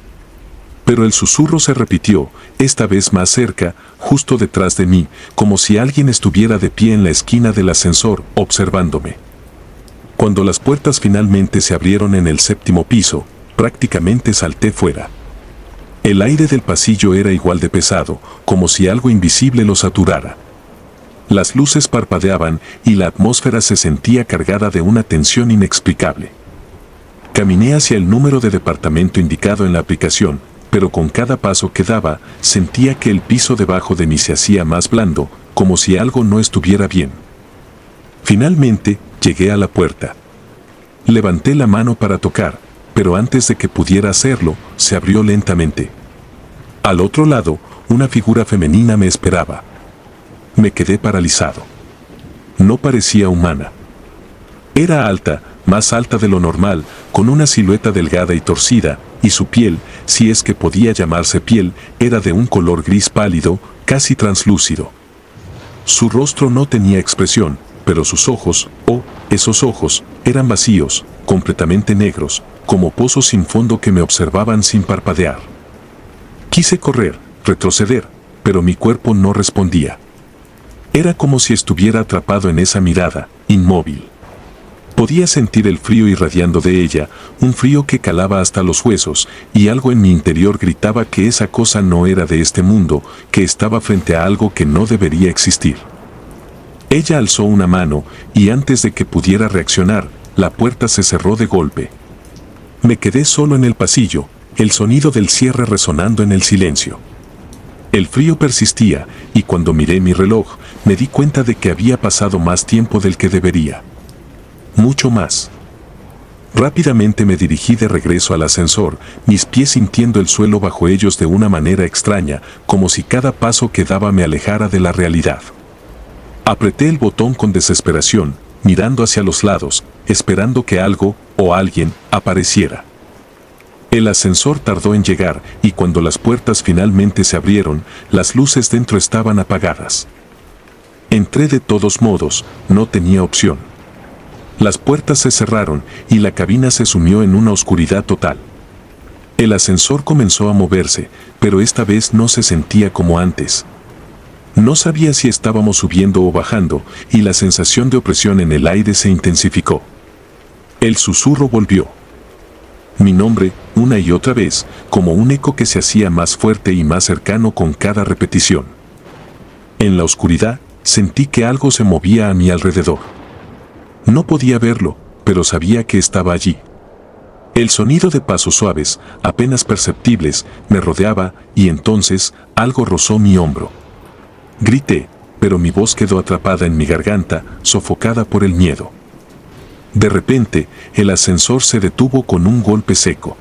Pero el susurro se repitió, esta vez más cerca, justo detrás de mí, como si alguien estuviera de pie en la esquina del ascensor, observándome. Cuando las puertas finalmente se abrieron en el 7º piso, prácticamente salté fuera. El aire del pasillo era igual de pesado, como si algo invisible lo saturara. Las luces parpadeaban y la atmósfera se sentía cargada de una tensión inexplicable. Caminé hacia el número de departamento indicado en la aplicación, pero con cada paso que daba, sentía que el piso debajo de mí se hacía más blando, como si algo no estuviera bien. Finalmente, llegué a la puerta. Levanté la mano para tocar, pero antes de que pudiera hacerlo, se abrió lentamente. Al otro lado, una figura femenina me esperaba. Me quedé paralizado. No parecía humana. Era alta, más alta de lo normal, con una silueta delgada y torcida, y su piel, si es que podía llamarse piel, era de un color gris pálido, casi translúcido. Su rostro no tenía expresión, pero sus ojos, esos ojos, eran vacíos, completamente negros, como pozos sin fondo que me observaban sin parpadear. Quise correr, retroceder, pero mi cuerpo no respondía. Era como si estuviera atrapado en esa mirada, inmóvil. Podía sentir el frío irradiando de ella, un frío que calaba hasta los huesos, y algo en mi interior gritaba que esa cosa no era de este mundo, que estaba frente a algo que no debería existir. Ella alzó una mano, y antes de que pudiera reaccionar, la puerta se cerró de golpe. Me quedé solo en el pasillo, el sonido del cierre resonando en el silencio. El frío persistía, y cuando miré mi reloj, me di cuenta de que había pasado más tiempo del que debería. Mucho más. Rápidamente me dirigí de regreso al ascensor, mis pies sintiendo el suelo bajo ellos de una manera extraña, como si cada paso que daba me alejara de la realidad. Apreté el botón con desesperación, mirando hacia los lados, esperando que algo, o alguien, apareciera. El ascensor tardó en llegar, y cuando las puertas finalmente se abrieron, las luces dentro estaban apagadas. Entré de todos modos, no tenía opción. Las puertas se cerraron, y la cabina se sumió en una oscuridad total. El ascensor comenzó a moverse, pero esta vez no se sentía como antes. No sabía si estábamos subiendo o bajando, y la sensación de opresión en el aire se intensificó. El susurro volvió. Mi nombre, una y otra vez, como un eco que se hacía más fuerte y más cercano con cada repetición. En la oscuridad, sentí que algo se movía a mi alrededor. No podía verlo, pero sabía que estaba allí. El sonido de pasos suaves, apenas perceptibles, me rodeaba y entonces algo rozó mi hombro. Grité, pero mi voz quedó atrapada en mi garganta, sofocada por el miedo. De repente, el ascensor se detuvo con un golpe seco.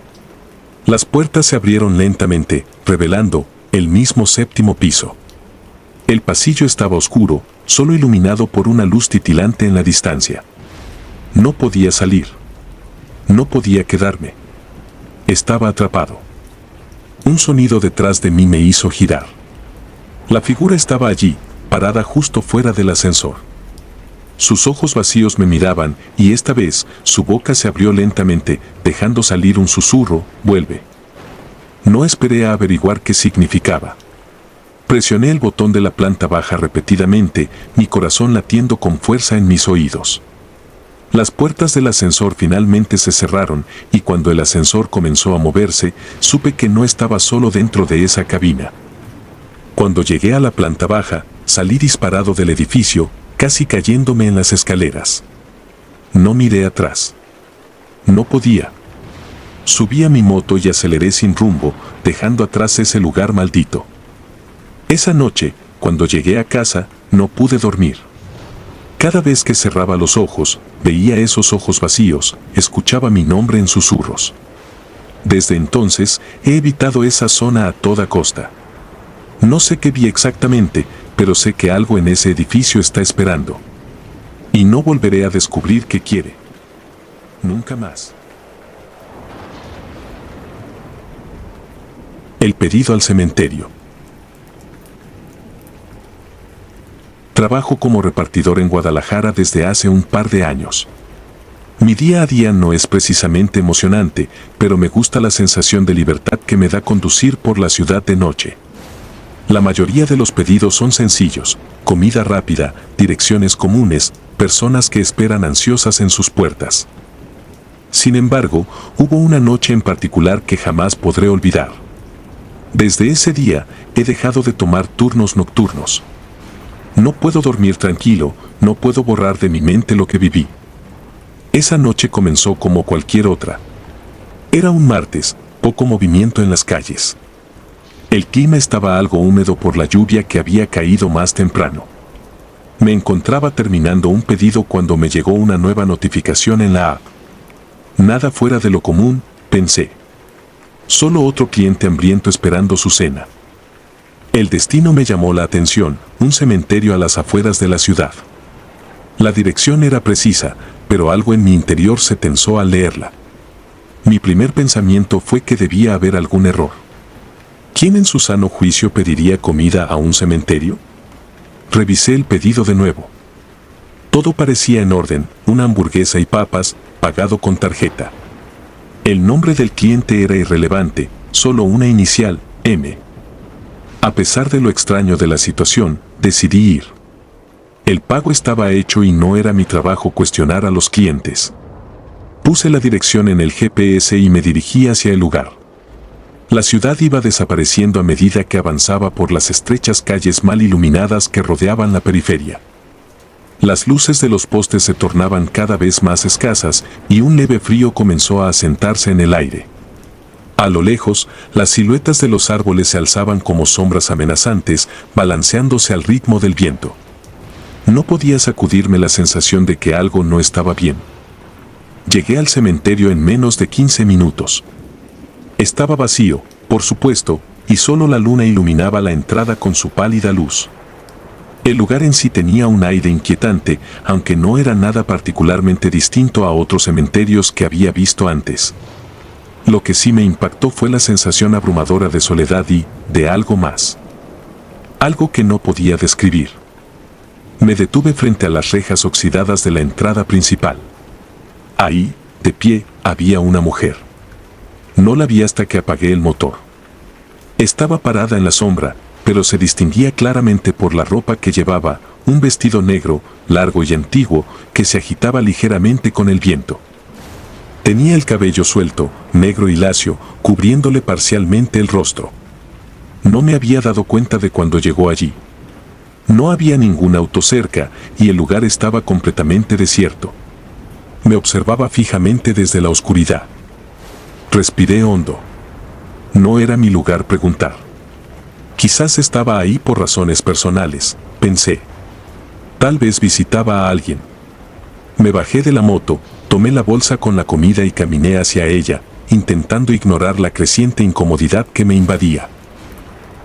Las puertas se abrieron lentamente, revelando el mismo 7º piso. El pasillo estaba oscuro, solo iluminado por una luz titilante en la distancia. No podía salir. No podía quedarme. Estaba atrapado. Un sonido detrás de mí me hizo girar. La figura estaba allí, parada justo fuera del ascensor. Sus ojos vacíos me miraban y esta vez su boca se abrió lentamente, dejando salir un susurro: «Vuelve». No esperé a averiguar qué significaba. Presioné el botón de la planta baja repetidamente, mi corazón latiendo con fuerza en mis oídos. Las puertas del ascensor finalmente se cerraron y cuando el ascensor comenzó a moverse, supe que no estaba solo dentro de esa cabina. Cuando llegué a la planta baja, salí disparado del edificio, casi cayéndome en las escaleras. No miré atrás. No podía. Subí a mi moto y aceleré sin rumbo, dejando atrás ese lugar maldito. Esa noche, cuando llegué a casa, no pude dormir. Cada vez que cerraba los ojos, veía esos ojos vacíos, escuchaba mi nombre en susurros. Desde entonces, he evitado esa zona a toda costa. No sé qué vi exactamente, pero sé que algo en ese edificio está esperando. Y no volveré a descubrir qué quiere. Nunca más. El pedido al cementerio. Trabajo como repartidor en Guadalajara desde hace un par de años. Mi día a día no es precisamente emocionante, pero me gusta la sensación de libertad que me da conducir por la ciudad de noche. La mayoría de los pedidos son sencillos: comida rápida, direcciones comunes, personas que esperan ansiosas en sus puertas. Sin embargo, hubo una noche en particular que jamás podré olvidar. Desde ese día, he dejado de tomar turnos nocturnos. No puedo dormir tranquilo, no puedo borrar de mi mente lo que viví. Esa noche comenzó como cualquier otra. Era un martes, poco movimiento en las calles. El clima estaba algo húmedo por la lluvia que había caído más temprano. Me encontraba terminando un pedido cuando me llegó una nueva notificación en la app. Nada fuera de lo común, pensé. Solo otro cliente hambriento esperando su cena. El destino me llamó la atención: un cementerio a las afueras de la ciudad. La dirección era precisa, pero algo en mi interior se tensó al leerla. Mi primer pensamiento fue que debía haber algún error. ¿Quién en su sano juicio pediría comida a un cementerio? Revisé el pedido de nuevo. Todo parecía en orden: una hamburguesa y papas, pagado con tarjeta. El nombre del cliente era irrelevante, solo una inicial: M. A pesar de lo extraño de la situación, decidí ir. El pago estaba hecho y no era mi trabajo cuestionar a los clientes. Puse la dirección en el GPS y me dirigí hacia el lugar. La ciudad iba desapareciendo a medida que avanzaba por las estrechas calles mal iluminadas que rodeaban la periferia. Las luces de los postes se tornaban cada vez más escasas y un leve frío comenzó a asentarse en el aire. A lo lejos, las siluetas de los árboles se alzaban como sombras amenazantes, balanceándose al ritmo del viento. No podía sacudirme la sensación de que algo no estaba bien. Llegué al cementerio en menos de 15 minutos. Estaba vacío, por supuesto, y solo la luna iluminaba la entrada con su pálida luz. El lugar en sí tenía un aire inquietante, aunque no era nada particularmente distinto a otros cementerios que había visto antes. Lo que sí me impactó fue la sensación abrumadora de soledad y de algo más. Algo que no podía describir. Me detuve frente a las rejas oxidadas de la entrada principal. Ahí, de pie, había una mujer. No la vi hasta que apagué el motor. Estaba parada en la sombra, pero se distinguía claramente por la ropa que llevaba, un vestido negro, largo y antiguo, que se agitaba ligeramente con el viento. Tenía el cabello suelto, negro y lacio, cubriéndole parcialmente el rostro. No me había dado cuenta de cuando llegó allí. No había ningún auto cerca y el lugar estaba completamente desierto. Me observaba fijamente desde la oscuridad. Respiré hondo. No era mi lugar preguntar. Quizás estaba ahí por razones personales, pensé. Tal vez visitaba a alguien. Me bajé de la moto, tomé la bolsa con la comida y caminé hacia ella, intentando ignorar la creciente incomodidad que me invadía.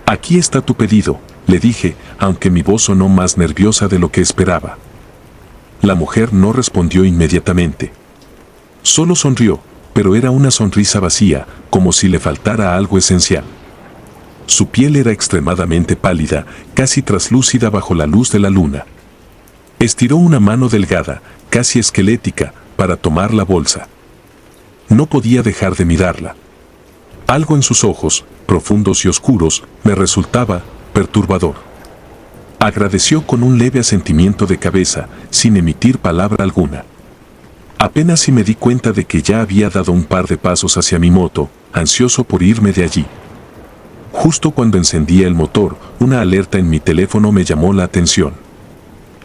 Aquí está tu pedido, le dije, aunque mi voz sonó más nerviosa de lo que esperaba. La mujer no respondió inmediatamente. Solo sonrió, pero era una sonrisa vacía, como si le faltara algo esencial. Su piel era extremadamente pálida, casi traslúcida bajo la luz de la luna. Estiró una mano delgada, casi esquelética, para tomar la bolsa. No podía dejar de mirarla. Algo en sus ojos, profundos y oscuros, me resultaba perturbador. Agradeció con un leve asentimiento de cabeza, sin emitir palabra alguna. Apenas si me di cuenta de que ya había dado un par de pasos hacia mi moto, ansioso por irme de allí. Justo cuando encendía el motor, una alerta en mi teléfono me llamó la atención.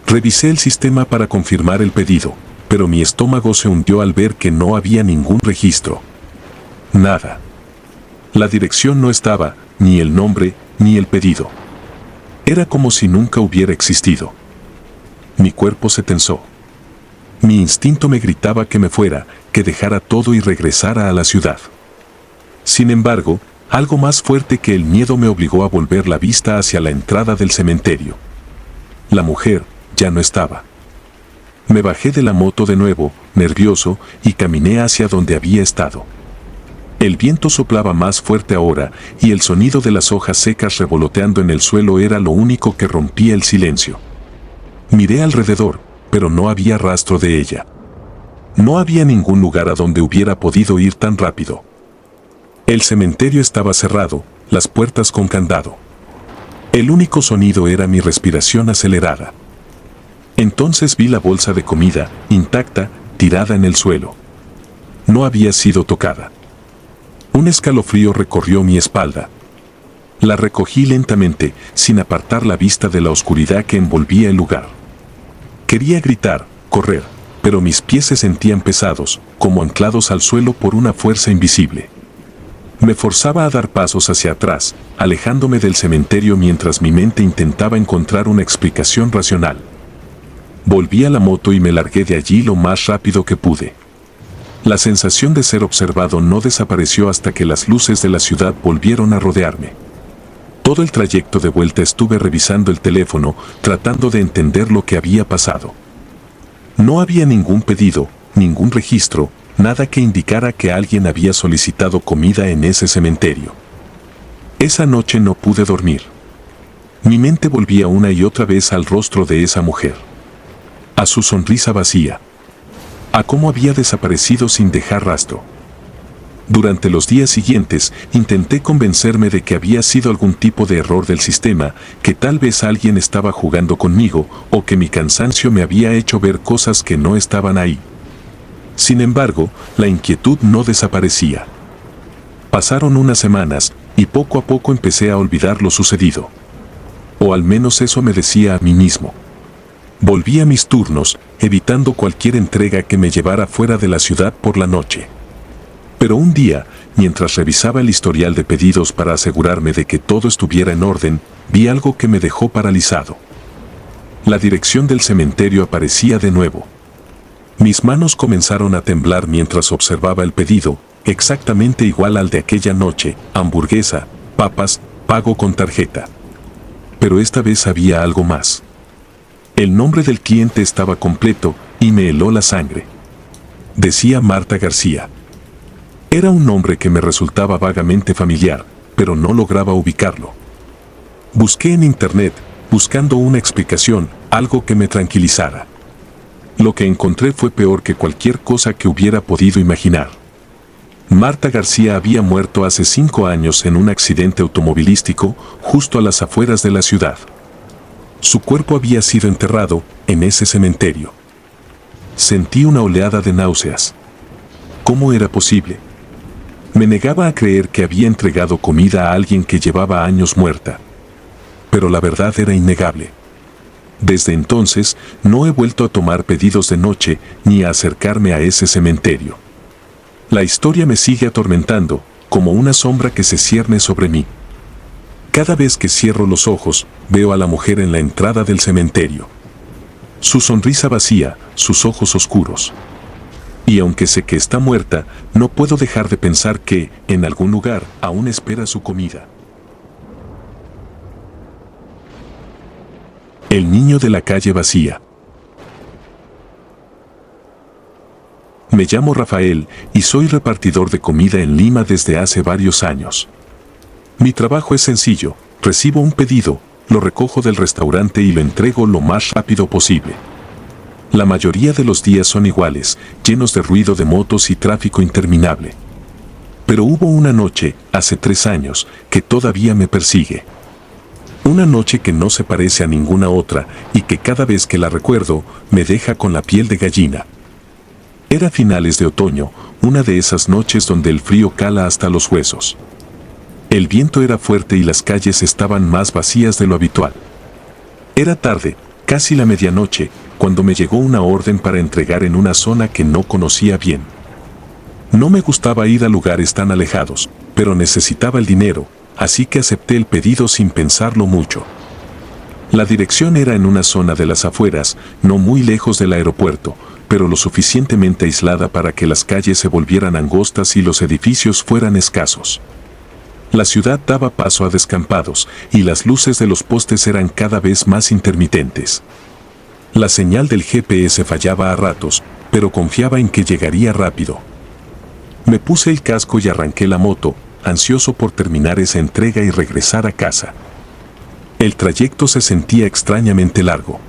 Revisé el sistema para confirmar el pedido, pero mi estómago se hundió al ver que no había ningún registro. Nada. La dirección no estaba, ni el nombre, ni el pedido. Era como si nunca hubiera existido. Mi cuerpo se tensó. Mi instinto me gritaba que me fuera, que dejara todo y regresara a la ciudad. Sin embargo, algo más fuerte que el miedo me obligó a volver la vista hacia la entrada del cementerio. La mujer ya no estaba. Me bajé de la moto de nuevo, nervioso, y caminé hacia donde había estado. El viento soplaba más fuerte ahora, y el sonido de las hojas secas revoloteando en el suelo era lo único que rompía el silencio. Miré alrededor, pero no había rastro de ella. No había ningún lugar a donde hubiera podido ir tan rápido. El cementerio estaba cerrado, las puertas con candado. El único sonido era mi respiración acelerada. Entonces vi la bolsa de comida, intacta, tirada en el suelo. No había sido tocada. Un escalofrío recorrió mi espalda. La recogí lentamente, sin apartar la vista de la oscuridad que envolvía el lugar. Quería gritar, correr, pero mis pies se sentían pesados, como anclados al suelo por una fuerza invisible. Me forzaba a dar pasos hacia atrás, alejándome del cementerio mientras mi mente intentaba encontrar una explicación racional. Volví a la moto y me largué de allí lo más rápido que pude. La sensación de ser observado no desapareció hasta que las luces de la ciudad volvieron a rodearme. Todo el trayecto de vuelta estuve revisando el teléfono, tratando de entender lo que había pasado. No había ningún pedido, ningún registro, nada que indicara que alguien había solicitado comida en ese cementerio. Esa noche no pude dormir. Mi mente volvía una y otra vez al rostro de esa mujer. A su sonrisa vacía. A cómo había desaparecido sin dejar rastro. Durante los días siguientes, intenté convencerme de que había sido algún tipo de error del sistema, que tal vez alguien estaba jugando conmigo, o que mi cansancio me había hecho ver cosas que no estaban ahí. Sin embargo, la inquietud no desaparecía. Pasaron unas semanas, y poco a poco empecé a olvidar lo sucedido. O al menos eso me decía a mí mismo. Volví a mis turnos, evitando cualquier entrega que me llevara fuera de la ciudad por la noche. Pero un día, mientras revisaba el historial de pedidos para asegurarme de que todo estuviera en orden, vi algo que me dejó paralizado. La dirección del cementerio aparecía de nuevo. Mis manos comenzaron a temblar mientras observaba el pedido, exactamente igual al de aquella noche: hamburguesa, papas, pago con tarjeta. Pero esta vez había algo más. El nombre del cliente estaba completo y me heló la sangre. Decía Marta García. Era un nombre que me resultaba vagamente familiar, pero no lograba ubicarlo. Busqué en internet, buscando una explicación, algo que me tranquilizara. Lo que encontré fue peor que cualquier cosa que hubiera podido imaginar. Marta García había muerto hace 5 años en un accidente automovilístico, justo a las afueras de la ciudad. Su cuerpo había sido enterrado en ese cementerio. Sentí una oleada de náuseas. ¿Cómo era posible? Me negaba a creer que había entregado comida a alguien que llevaba años muerta. Pero la verdad era innegable. Desde entonces, no he vuelto a tomar pedidos de noche ni a acercarme a ese cementerio. La historia me sigue atormentando, como una sombra que se cierne sobre mí. Cada vez que cierro los ojos, veo a la mujer en la entrada del cementerio. Su sonrisa vacía, sus ojos oscuros. Y aunque sé que está muerta, no puedo dejar de pensar que, en algún lugar, aún espera su comida. El niño de la calle vacía. Me llamo Rafael y soy repartidor de comida en Lima desde hace varios años. Mi trabajo es sencillo, recibo un pedido, lo recojo del restaurante y lo entrego lo más rápido posible. La mayoría de los días son iguales, llenos de ruido de motos y tráfico interminable. Pero hubo una noche, hace 3 años, que todavía me persigue. Una noche que no se parece a ninguna otra y que cada vez que la recuerdo, me deja con la piel de gallina. Era finales de otoño, una de esas noches donde el frío cala hasta los huesos. El viento era fuerte y las calles estaban más vacías de lo habitual. Era tarde, casi la medianoche, cuando me llegó una orden para entregar en una zona que no conocía bien. No me gustaba ir a lugares tan alejados, pero necesitaba el dinero, así que acepté el pedido sin pensarlo mucho. La dirección era en una zona de las afueras, no muy lejos del aeropuerto, pero lo suficientemente aislada para que las calles se volvieran angostas y los edificios fueran escasos. La ciudad daba paso a descampados y las luces de los postes eran cada vez más intermitentes. La señal del GPS fallaba a ratos, pero confiaba en que llegaría rápido. Me puse el casco y arranqué la moto, ansioso por terminar esa entrega y regresar a casa. El trayecto se sentía extrañamente largo.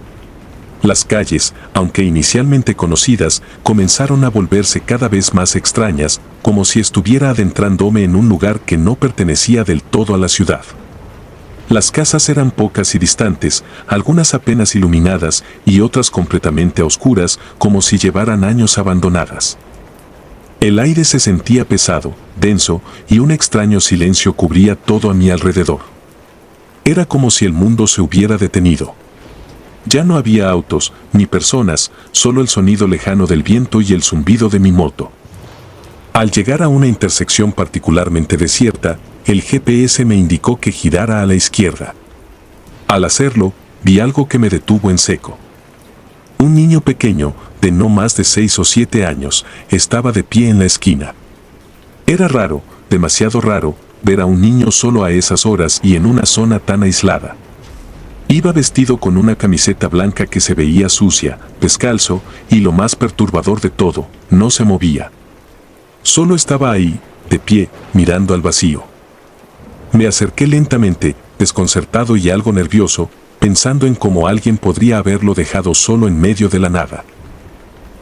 Las calles, aunque inicialmente conocidas, comenzaron a volverse cada vez más extrañas, como si estuviera adentrándome en un lugar que no pertenecía del todo a la ciudad. Las casas eran pocas y distantes, algunas apenas iluminadas y otras completamente oscuras, como si llevaran años abandonadas. El aire se sentía pesado, denso, y un extraño silencio cubría todo a mi alrededor. Era como si el mundo se hubiera detenido. Ya no había autos, ni personas, solo el sonido lejano del viento y el zumbido de mi moto. Al llegar a una intersección particularmente desierta, el GPS me indicó que girara a la izquierda. Al hacerlo, vi algo que me detuvo en seco. Un niño pequeño, de no más de 6 o 7 años, estaba de pie en la esquina. Era raro, demasiado raro, ver a un niño solo a esas horas y en una zona tan aislada. Iba vestido con una camiseta blanca que se veía sucia, descalzo, y lo más perturbador de todo, no se movía. Solo estaba ahí, de pie, mirando al vacío. Me acerqué lentamente, desconcertado y algo nervioso, pensando en cómo alguien podría haberlo dejado solo en medio de la nada.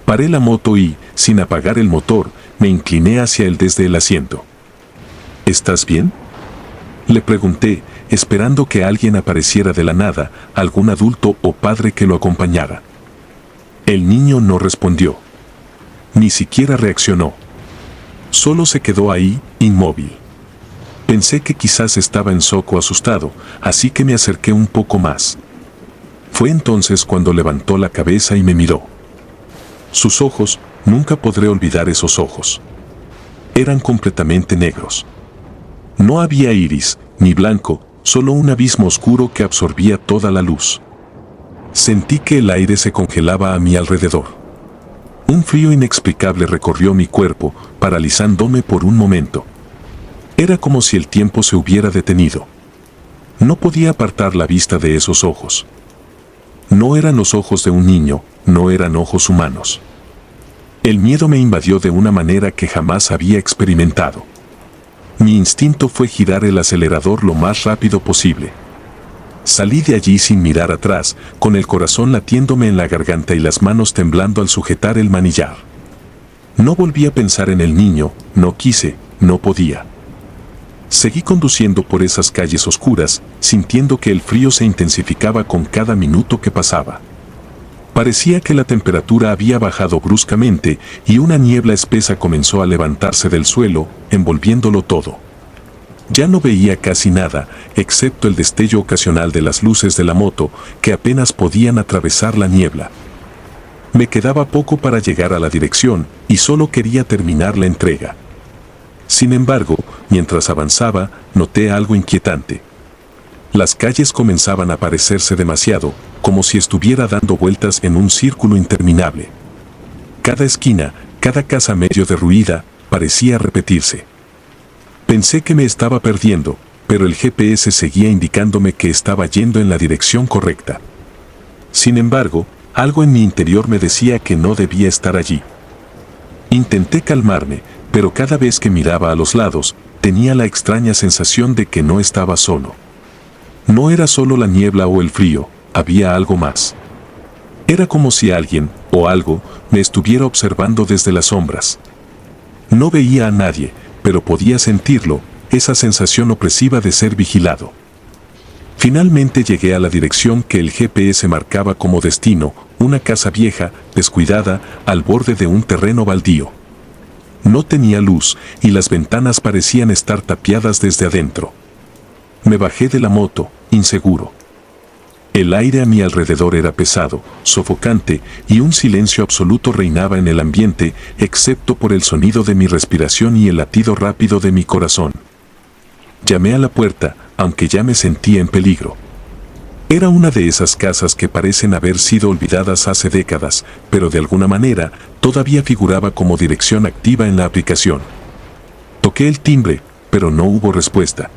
Paré la moto y, sin apagar el motor, me incliné hacia él desde el asiento. ¿Estás bien?, le pregunté, esperando que alguien apareciera de la nada, algún adulto o padre que lo acompañara. El niño no respondió. Ni siquiera reaccionó. Solo se quedó ahí, inmóvil. Pensé que quizás estaba en shock o asustado, así que me acerqué un poco más. Fue entonces cuando levantó la cabeza y me miró. Sus ojos, nunca podré olvidar esos ojos. Eran completamente negros. No había iris, ni blanco, solo un abismo oscuro que absorbía toda la luz. Sentí que el aire se congelaba a mi alrededor. Un frío inexplicable recorrió mi cuerpo, paralizándome por un momento. Era como si el tiempo se hubiera detenido. No podía apartar la vista de esos ojos. No eran los ojos de un niño, no eran ojos humanos. El miedo me invadió de una manera que jamás había experimentado. Mi instinto fue girar el acelerador lo más rápido posible. Salí de allí sin mirar atrás, con el corazón latiéndome en la garganta y las manos temblando al sujetar el manillar. No volví a pensar en el niño, no quise, no podía. Seguí conduciendo por esas calles oscuras, sintiendo que el frío se intensificaba con cada minuto que pasaba. Parecía que la temperatura había bajado bruscamente y una niebla espesa comenzó a levantarse del suelo, envolviéndolo todo. Ya no veía casi nada, excepto el destello ocasional de las luces de la moto, que apenas podían atravesar la niebla. Me quedaba poco para llegar a la dirección, y solo quería terminar la entrega. Sin embargo, mientras avanzaba, noté algo inquietante. Las calles comenzaban a parecerse demasiado, como si estuviera dando vueltas en un círculo interminable. Cada esquina, cada casa medio derruida, parecía repetirse. Pensé que me estaba perdiendo, pero el GPS seguía indicándome que estaba yendo en la dirección correcta. Sin embargo, algo en mi interior me decía que no debía estar allí. Intenté calmarme, pero cada vez que miraba a los lados, tenía la extraña sensación de que no estaba solo. No era solo la niebla o el frío, había algo más. Era como si alguien, o algo, me estuviera observando desde las sombras. No veía a nadie, pero podía sentirlo, esa sensación opresiva de ser vigilado. Finalmente llegué a la dirección que el GPS marcaba como destino, una casa vieja, descuidada, al borde de un terreno baldío. No tenía luz, y las ventanas parecían estar tapiadas desde adentro. Me bajé de la moto, inseguro. El aire a mi alrededor era pesado, sofocante, y un silencio absoluto reinaba en el ambiente, excepto por el sonido de mi respiración y el latido rápido de mi corazón. Llamé a la puerta, aunque ya me sentía en peligro. Era una de esas casas que parecen haber sido olvidadas hace décadas, pero de alguna manera todavía figuraba como dirección activa en la aplicación. Toqué el timbre, pero no hubo respuesta.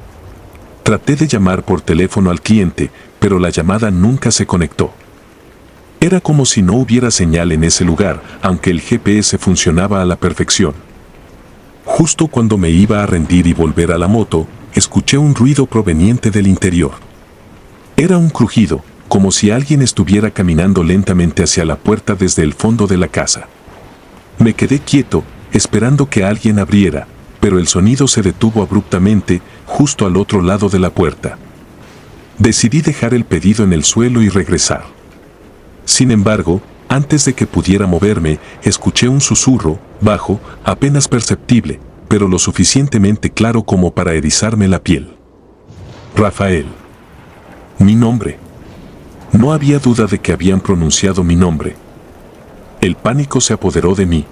Traté de llamar por teléfono al cliente, pero la llamada nunca se conectó. Era como si no hubiera señal en ese lugar, aunque el GPS funcionaba a la perfección. Justo cuando me iba a rendir y volver a la moto, escuché un ruido proveniente del interior. Era un crujido, como si alguien estuviera caminando lentamente hacia la puerta desde el fondo de la casa. Me quedé quieto, esperando que alguien abriera, pero el sonido se detuvo abruptamente, justo al otro lado de la puerta. Decidí dejar el pedido en el suelo y regresar. Sin embargo, antes de que pudiera moverme, escuché un susurro, bajo, apenas perceptible, pero lo suficientemente claro como para erizarme la piel. Rafael. Mi nombre. No había duda de que habían pronunciado mi nombre. El pánico se apoderó de mí.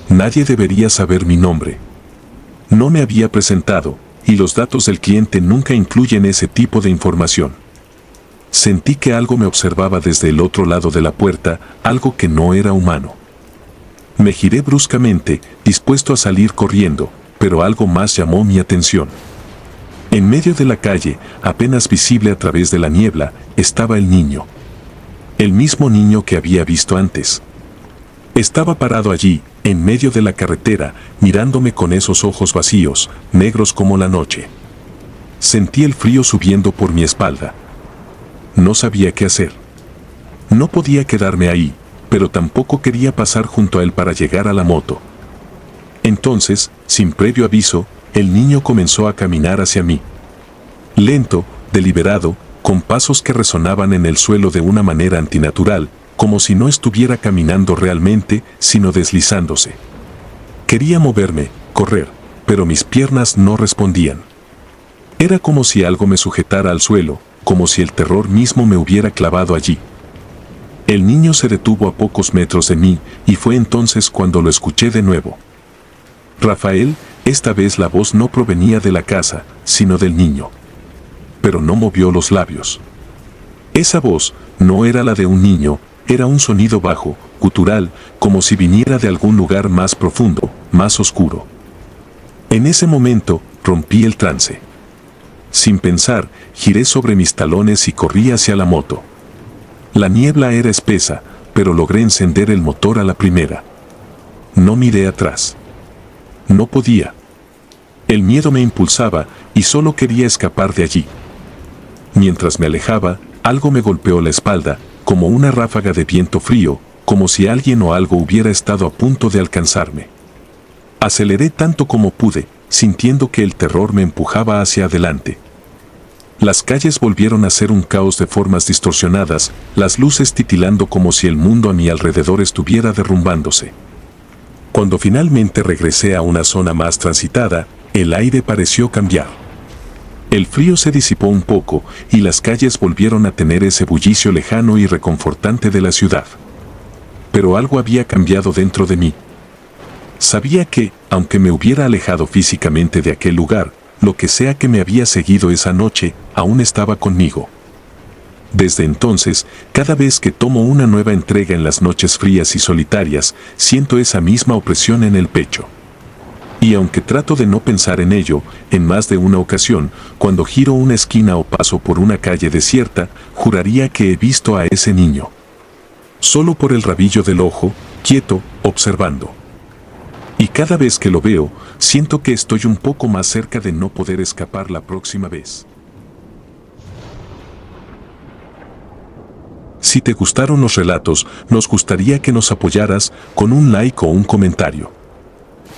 Nadie debería saber mi nombre. No me había presentado, y los datos del cliente nunca incluyen ese tipo de información. Sentí que algo me observaba desde el otro lado de la puerta, algo que no era humano. Me giré bruscamente, dispuesto a salir corriendo, pero algo más llamó mi atención. En medio de la calle, apenas visible a través de la niebla, estaba el niño. El mismo niño que había visto antes. Estaba parado allí, en medio de la carretera, mirándome con esos ojos vacíos, negros como la noche. Sentí el frío subiendo por mi espalda. No sabía qué hacer. No podía quedarme ahí, pero tampoco quería pasar junto a él para llegar a la moto. Entonces, sin previo aviso, el niño comenzó a caminar hacia mí. Lento, deliberado, con pasos que resonaban en el suelo de una manera antinatural, como si no estuviera caminando realmente, sino deslizándose. Quería moverme, correr, pero mis piernas no respondían. Era como si algo me sujetara al suelo, como si el terror mismo me hubiera clavado allí. El niño se detuvo a pocos metros de mí, y fue entonces cuando lo escuché de nuevo. Rafael, esta vez la voz no provenía de la casa, sino del niño. Pero no movió los labios. Esa voz no era la de un niño, era un sonido bajo, gutural, como si viniera de algún lugar más profundo, más oscuro. En ese momento, rompí el trance. Sin pensar, giré sobre mis talones y corrí hacia la moto. La niebla era espesa, pero logré encender el motor a la primera. No miré atrás. No podía. El miedo me impulsaba y solo quería escapar de allí. Mientras me alejaba, algo me golpeó la espalda, como una ráfaga de viento frío, como si alguien o algo hubiera estado a punto de alcanzarme. Aceleré tanto como pude, sintiendo que el terror me empujaba hacia adelante. Las calles volvieron a ser un caos de formas distorsionadas, las luces titilando como si el mundo a mi alrededor estuviera derrumbándose. Cuando finalmente regresé a una zona más transitada, el aire pareció cambiar. El frío se disipó un poco y las calles volvieron a tener ese bullicio lejano y reconfortante de la ciudad. Pero algo había cambiado dentro de mí. Sabía que, aunque me hubiera alejado físicamente de aquel lugar, lo que sea que me había seguido esa noche, aún estaba conmigo. Desde entonces, cada vez que tomo una nueva entrega en las noches frías y solitarias, siento esa misma opresión en el pecho. Y aunque trato de no pensar en ello, en más de una ocasión, cuando giro una esquina o paso por una calle desierta, juraría que he visto a ese niño. Solo por el rabillo del ojo, quieto, observando. Y cada vez que lo veo, siento que estoy un poco más cerca de no poder escapar la próxima vez. Si te gustaron los relatos, nos gustaría que nos apoyaras con un like o un comentario.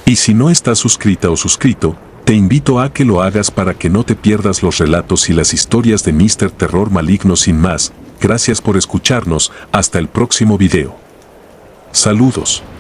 Y si no estás suscrita o suscrito, te invito a que lo hagas para que no te pierdas los relatos y las historias de Mr. Terror Maligno. Sin más, gracias por escucharnos, hasta el próximo video. Saludos.